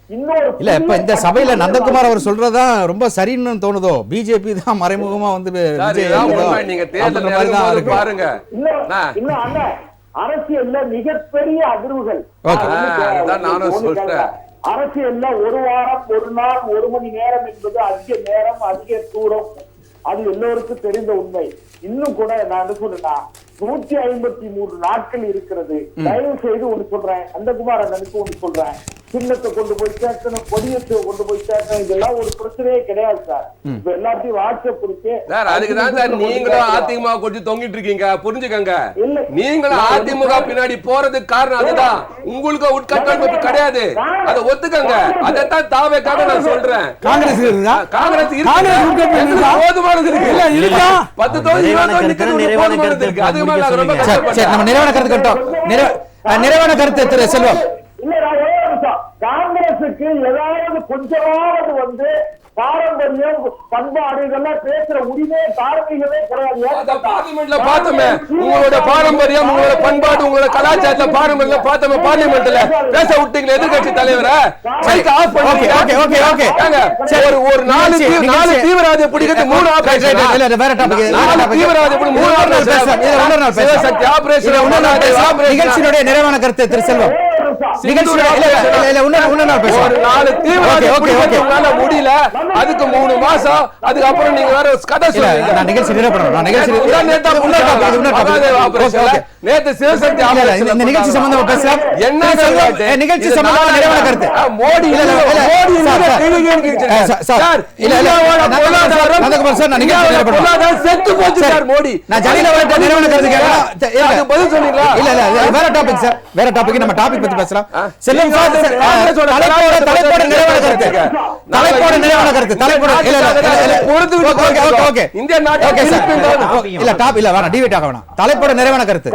இன்னொரு இல்ல, இப்ப இந்த சபையில நந்தகுமார் அவர் சொல்றதா ரொம்ப சரின்னு தோணுதோ? பிஜேபி தான் மறைமுகமா வந்து பாருங்க. இன்னும் அண்ணன் அரசியல்ல மிகப்பெரிய அதிர்வுகள். அரசியல்ல ஒரு வாரம், ஒரு நாள், 1 மணி நேரம் என்பது அதிக நேரம், அதிக தூரம். அது எல்லோருக்கும் தெரிந்த உண்மை. இன்னும் கூட நான் என்ன சொல்றேன்னா, 153 நாட்கள் இருக்கிறது. தயவு செய்து ஒண்ணு சொல்றேன், நந்தகுமார் அண்ணனுக்கு ஒண்ணு சொல்றேன், சின்னத்தை கொண்டு போய் சேர்க்கணும், கொடியத்தை கொண்டு போய் சேர்க்கணும், இதெல்லாம் ஒரு பிரச்சனையே கிடையாது சார். இப்ப எல்லாத்தையும் வாட்ஸ்அப் கொடுத்து அதுக்குதான் சார் நீங்களும் அதிமுக கொஞ்சம் தொங்கிட்டு இருக்கீங்க, புரிஞ்சுக்கங்க. நீங்களும் அதிமுக பின்னாடி போறதுக்கு காரணம் அதுதான். உங்களுக்கு உட்கட்டமைப்பு கிடையாது, அதை ஒத்துக்கங்க. அதைத்தான் தாவேக்காக நான் சொல்றேன். காங்கிரஸ் போதுமானது இருக்கு. 10 தொகுதி 20 போதுமானது இருக்கு. அதுக்கு மேல ரொம்ப நம்ம நிறைவான கருத்து கேட்டோம். நிறைவான கருத்து திரு செல்வம். காங்கிரசுக்கு ஏதாவது கொஞ்சமாவது வந்து பாரம்பரியம், பண்பாடு இதெல்லாம் பேசுற உரிமை தார்மீகமே கிடையாது. பார்லிமெண்ட்ல பார்த்தோமே உங்களோட பாரம்பரியம், உங்களோட பண்பாடு, உங்களோட கலாச்சாரத்தை பாரம்பரியத்துல பார்த்தோமே. பார்லிமெண்ட்ல பேச விட்டீங்களா எதிர்கட்சி தலைவரை? ஒரு 4 தீவிரவாதியை பிடிக்கிறது 3 ஆபரேஷன், 4 தீவிரவாதியை பிடிக்க 3 ஆபரேஷன். நிகழ்ச்சியினுடைய நிறைவான கருத்து திரு செல்வம். முடியல, அதுக்கு 3 மாசம், அதுக்கப்புறம் நீங்க வேற கதை சொல்றீங்க. நிகழ்ச்சி நேத்து சிவசக்தி இந்த நிகழ்ச்சி சம்பந்தமா பேசலாம். என்ன நிகழ்ச்சி சம்பந்தமா நிறைவான கருத்து மோடி செத்து போச்சு சார் மோடி. நான் ஜலில நிறைவான கருத்து கேட்கலாம், பதில் சொன்னீங்களா? இல்ல இல்ல, வேற டாபிக் சார், வேற டாபிக். நம்ம டாபிக் பத்தி பேசலாம். செல்வம் தலைப்போட நிறைவான கருத்து, தலைப்போட நிறைவான கருத்து, தலைப்போட இந்திய நாட்டு இல்ல டாப் இல்ல வேணாம், டிவேட் ஆக வேணாம். தலைப்போட நிறைவான கருத்து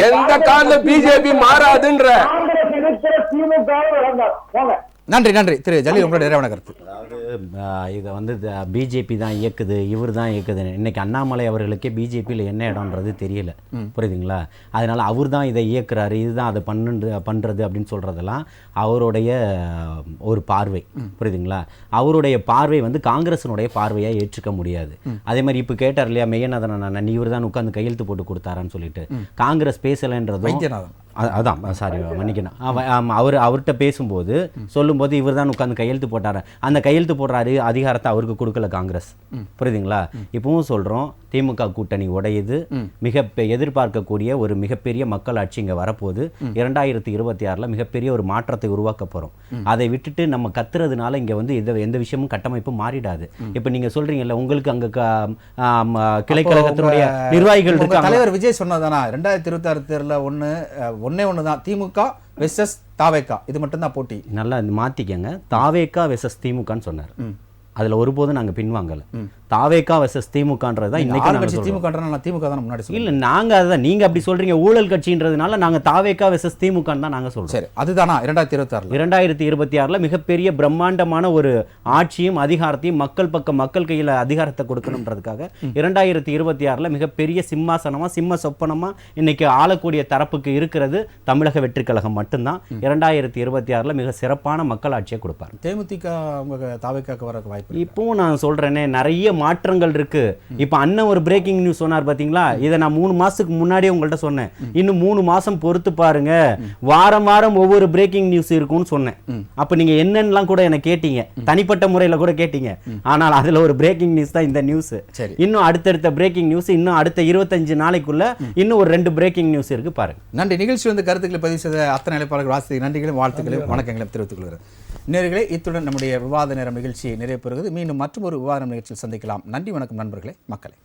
எந்த காரணம் பிஜேபி மாறாதுன்ற நன்றி நன்றி திரு ஜலீல், உங்களுடைய நிறைவான கருத்து. அதாவது இதை வந்து பிஜேபி தான் இயக்குது, இவர் தான் இயக்குது. இன்னைக்கு அண்ணாமலை அவர்களுக்கே பிஜேபியில் என்ன இடம்ன்றது தெரியல, புரியுதுங்களா? அதனால அவர் தான் இதை இயக்குறாரு, இதுதான் அதை பண்ணுறது அப்படின்னு சொல்கிறதெல்லாம் அவருடைய ஒரு பார்வை, புரியுதுங்களா? அவருடைய பார்வை வந்து காங்கிரஸினுடைய பார்வையாக ஏற்றுக்க முடியாது. அதே மாதிரி இப்போ கேட்டார் இல்லையா மெய்யநாதன் அண்ணன், இவர் தான் உட்காந்து கையெழுத்து போட்டு கொடுத்தாரான்னு சொல்லிட்டு. காங்கிரஸ் பேசலைன்றதும் வைத்தியநாதன் அதான் சாரி மன்னிக்கணும், அவர்கிட்ட பேசும்போது சொல்லும்போது இவர் தான் உட்காந்து கையெழுத்து போட்டார். அந்த கையெழுத்து போடுறாரு அதிகாரத்தை அவருக்கு கொடுக்கல காங்கிரஸ், புரியுதுங்களா? இப்பவும் சொல்கிறோம், திமுக கூட்டணி உடையுது. எதிர்பார்க்கக்கூடிய ஒரு மிகப்பெரிய மக்கள் ஆட்சி இங்கே வரப்போகுது. 2026 மிகப்பெரிய ஒரு மாற்றத்தை உருவாக்க போகிறோம். அதை விட்டுட்டு நம்ம கத்துறதுனால இங்கே வந்து எந்த விஷயமும் கட்டமைப்பு மாறிடாது. இப்போ நீங்கள் சொல்கிறீங்கல்ல, உங்களுக்கு அங்கே கிளைக்கழகத்தினுடைய நிர்வாகிகள் இருக்காங்க. தலைவர் விஜய் சொன்னதானா 2026 தேர்தலில் ஒன்னே தான் திமுக வெர்சஸ் தாவேகா, இது மட்டும்தான் போட்டி. நல்லா மாற்றிக்கங்க, தாவேகா வெர்சஸ் திமுகன்னு சொன்னார். அதில் ஒருபோதும் நாங்கள் பின்வாங்கலை. தாவேகா வெர்சஸ் திமுகன்றது தான் இன்னைக்கு திமுக தான் முன்னாடி இல்லை, நாங்கள் அதுதான் நீங்கள் அப்படி சொல்கிறீங்க. ஊழல் கட்சின்றதுனால நாங்கள் தாவேகா வெர்சஸ் திமுகன்னு தான் நாங்கள் சொல்கிறோம். சரி, அதுதானா 2026 மிகப்பெரிய பிரம்மாண்டமான ஒரு ஆட்சியும் அதிகாரத்தையும் மக்கள் கையில் அதிகாரத்தை கொடுக்கணுன்றதுக்காக 2026 மிகப்பெரிய சிம்மாசனமாக சிம்ம சொப்பனமாக இன்னைக்கு ஆளக்கூடிய தரப்புக்கு இருக்கிறது தமிழக வெற்றி கழகம் மட்டும்தான். 2026 மிக சிறப்பான மக்கள் ஆட்சியை கொடுப்பார். தேமுதிக தாவேகாக்கு வர வாய்ப்பு. இப்பவும் நான் சொல்றேனே, நிறைய மாற்றங்கள் இருக்கு. இப்ப அண்ணன் ஒரு பிரேக்கிங் நியூஸ் சொன்னார் பாத்தீங்களா, இதை நான் 3 மாசத்துக்கு முன்னாடியே உங்கள்ட்ட சொன்னேன். இன்னும் 3 மாசம் பொறுத்து பாருங்க, வாரம் ஒவ்வொரு பிரேக்கிங் நியூஸ் இருக்கும்னு சொன்னேன். அப்ப நீங்க என்னென்னலாம் கூட என்ன கேட்டீங்க, தனிப்பட்ட முறையில கூட கேட்டீங்க. ஆனால் அதுல ஒரு பிரேக்கிங் நியூஸ் தான் இந்த நியூஸ். இன்னும் அடுத்தடுத்த பிரேக்கிங் நியூஸ், இன்னும் அடுத்த 25 நாளைக்குள்ள இன்னும் ஒரு 2 பிரேக்கிங் நியூஸ் இருக்கு பாருங்க. நன்றி. நிகழ்ச்சி வந்து கருத்துக்களை பதிவு செய்த அத்தனை அழைப்பாளர்கள் வாசித்து நன்றிகளையும் வாழ்த்துக்களையும் வணக்கங்களையும் தெரிவித்துக் கொள்கிறேன். நேயர்களே, இத்துடன் நம்முடைய விவாத நேரம் நிகழ்ச்சி நிறைவு பெறுகிறது. மீண்டும் மற்றொரு விவாத நிகழ்ச்சியில் சந்திக்கலாம். நன்றி, வணக்கம் நண்பர்களே, மக்களே.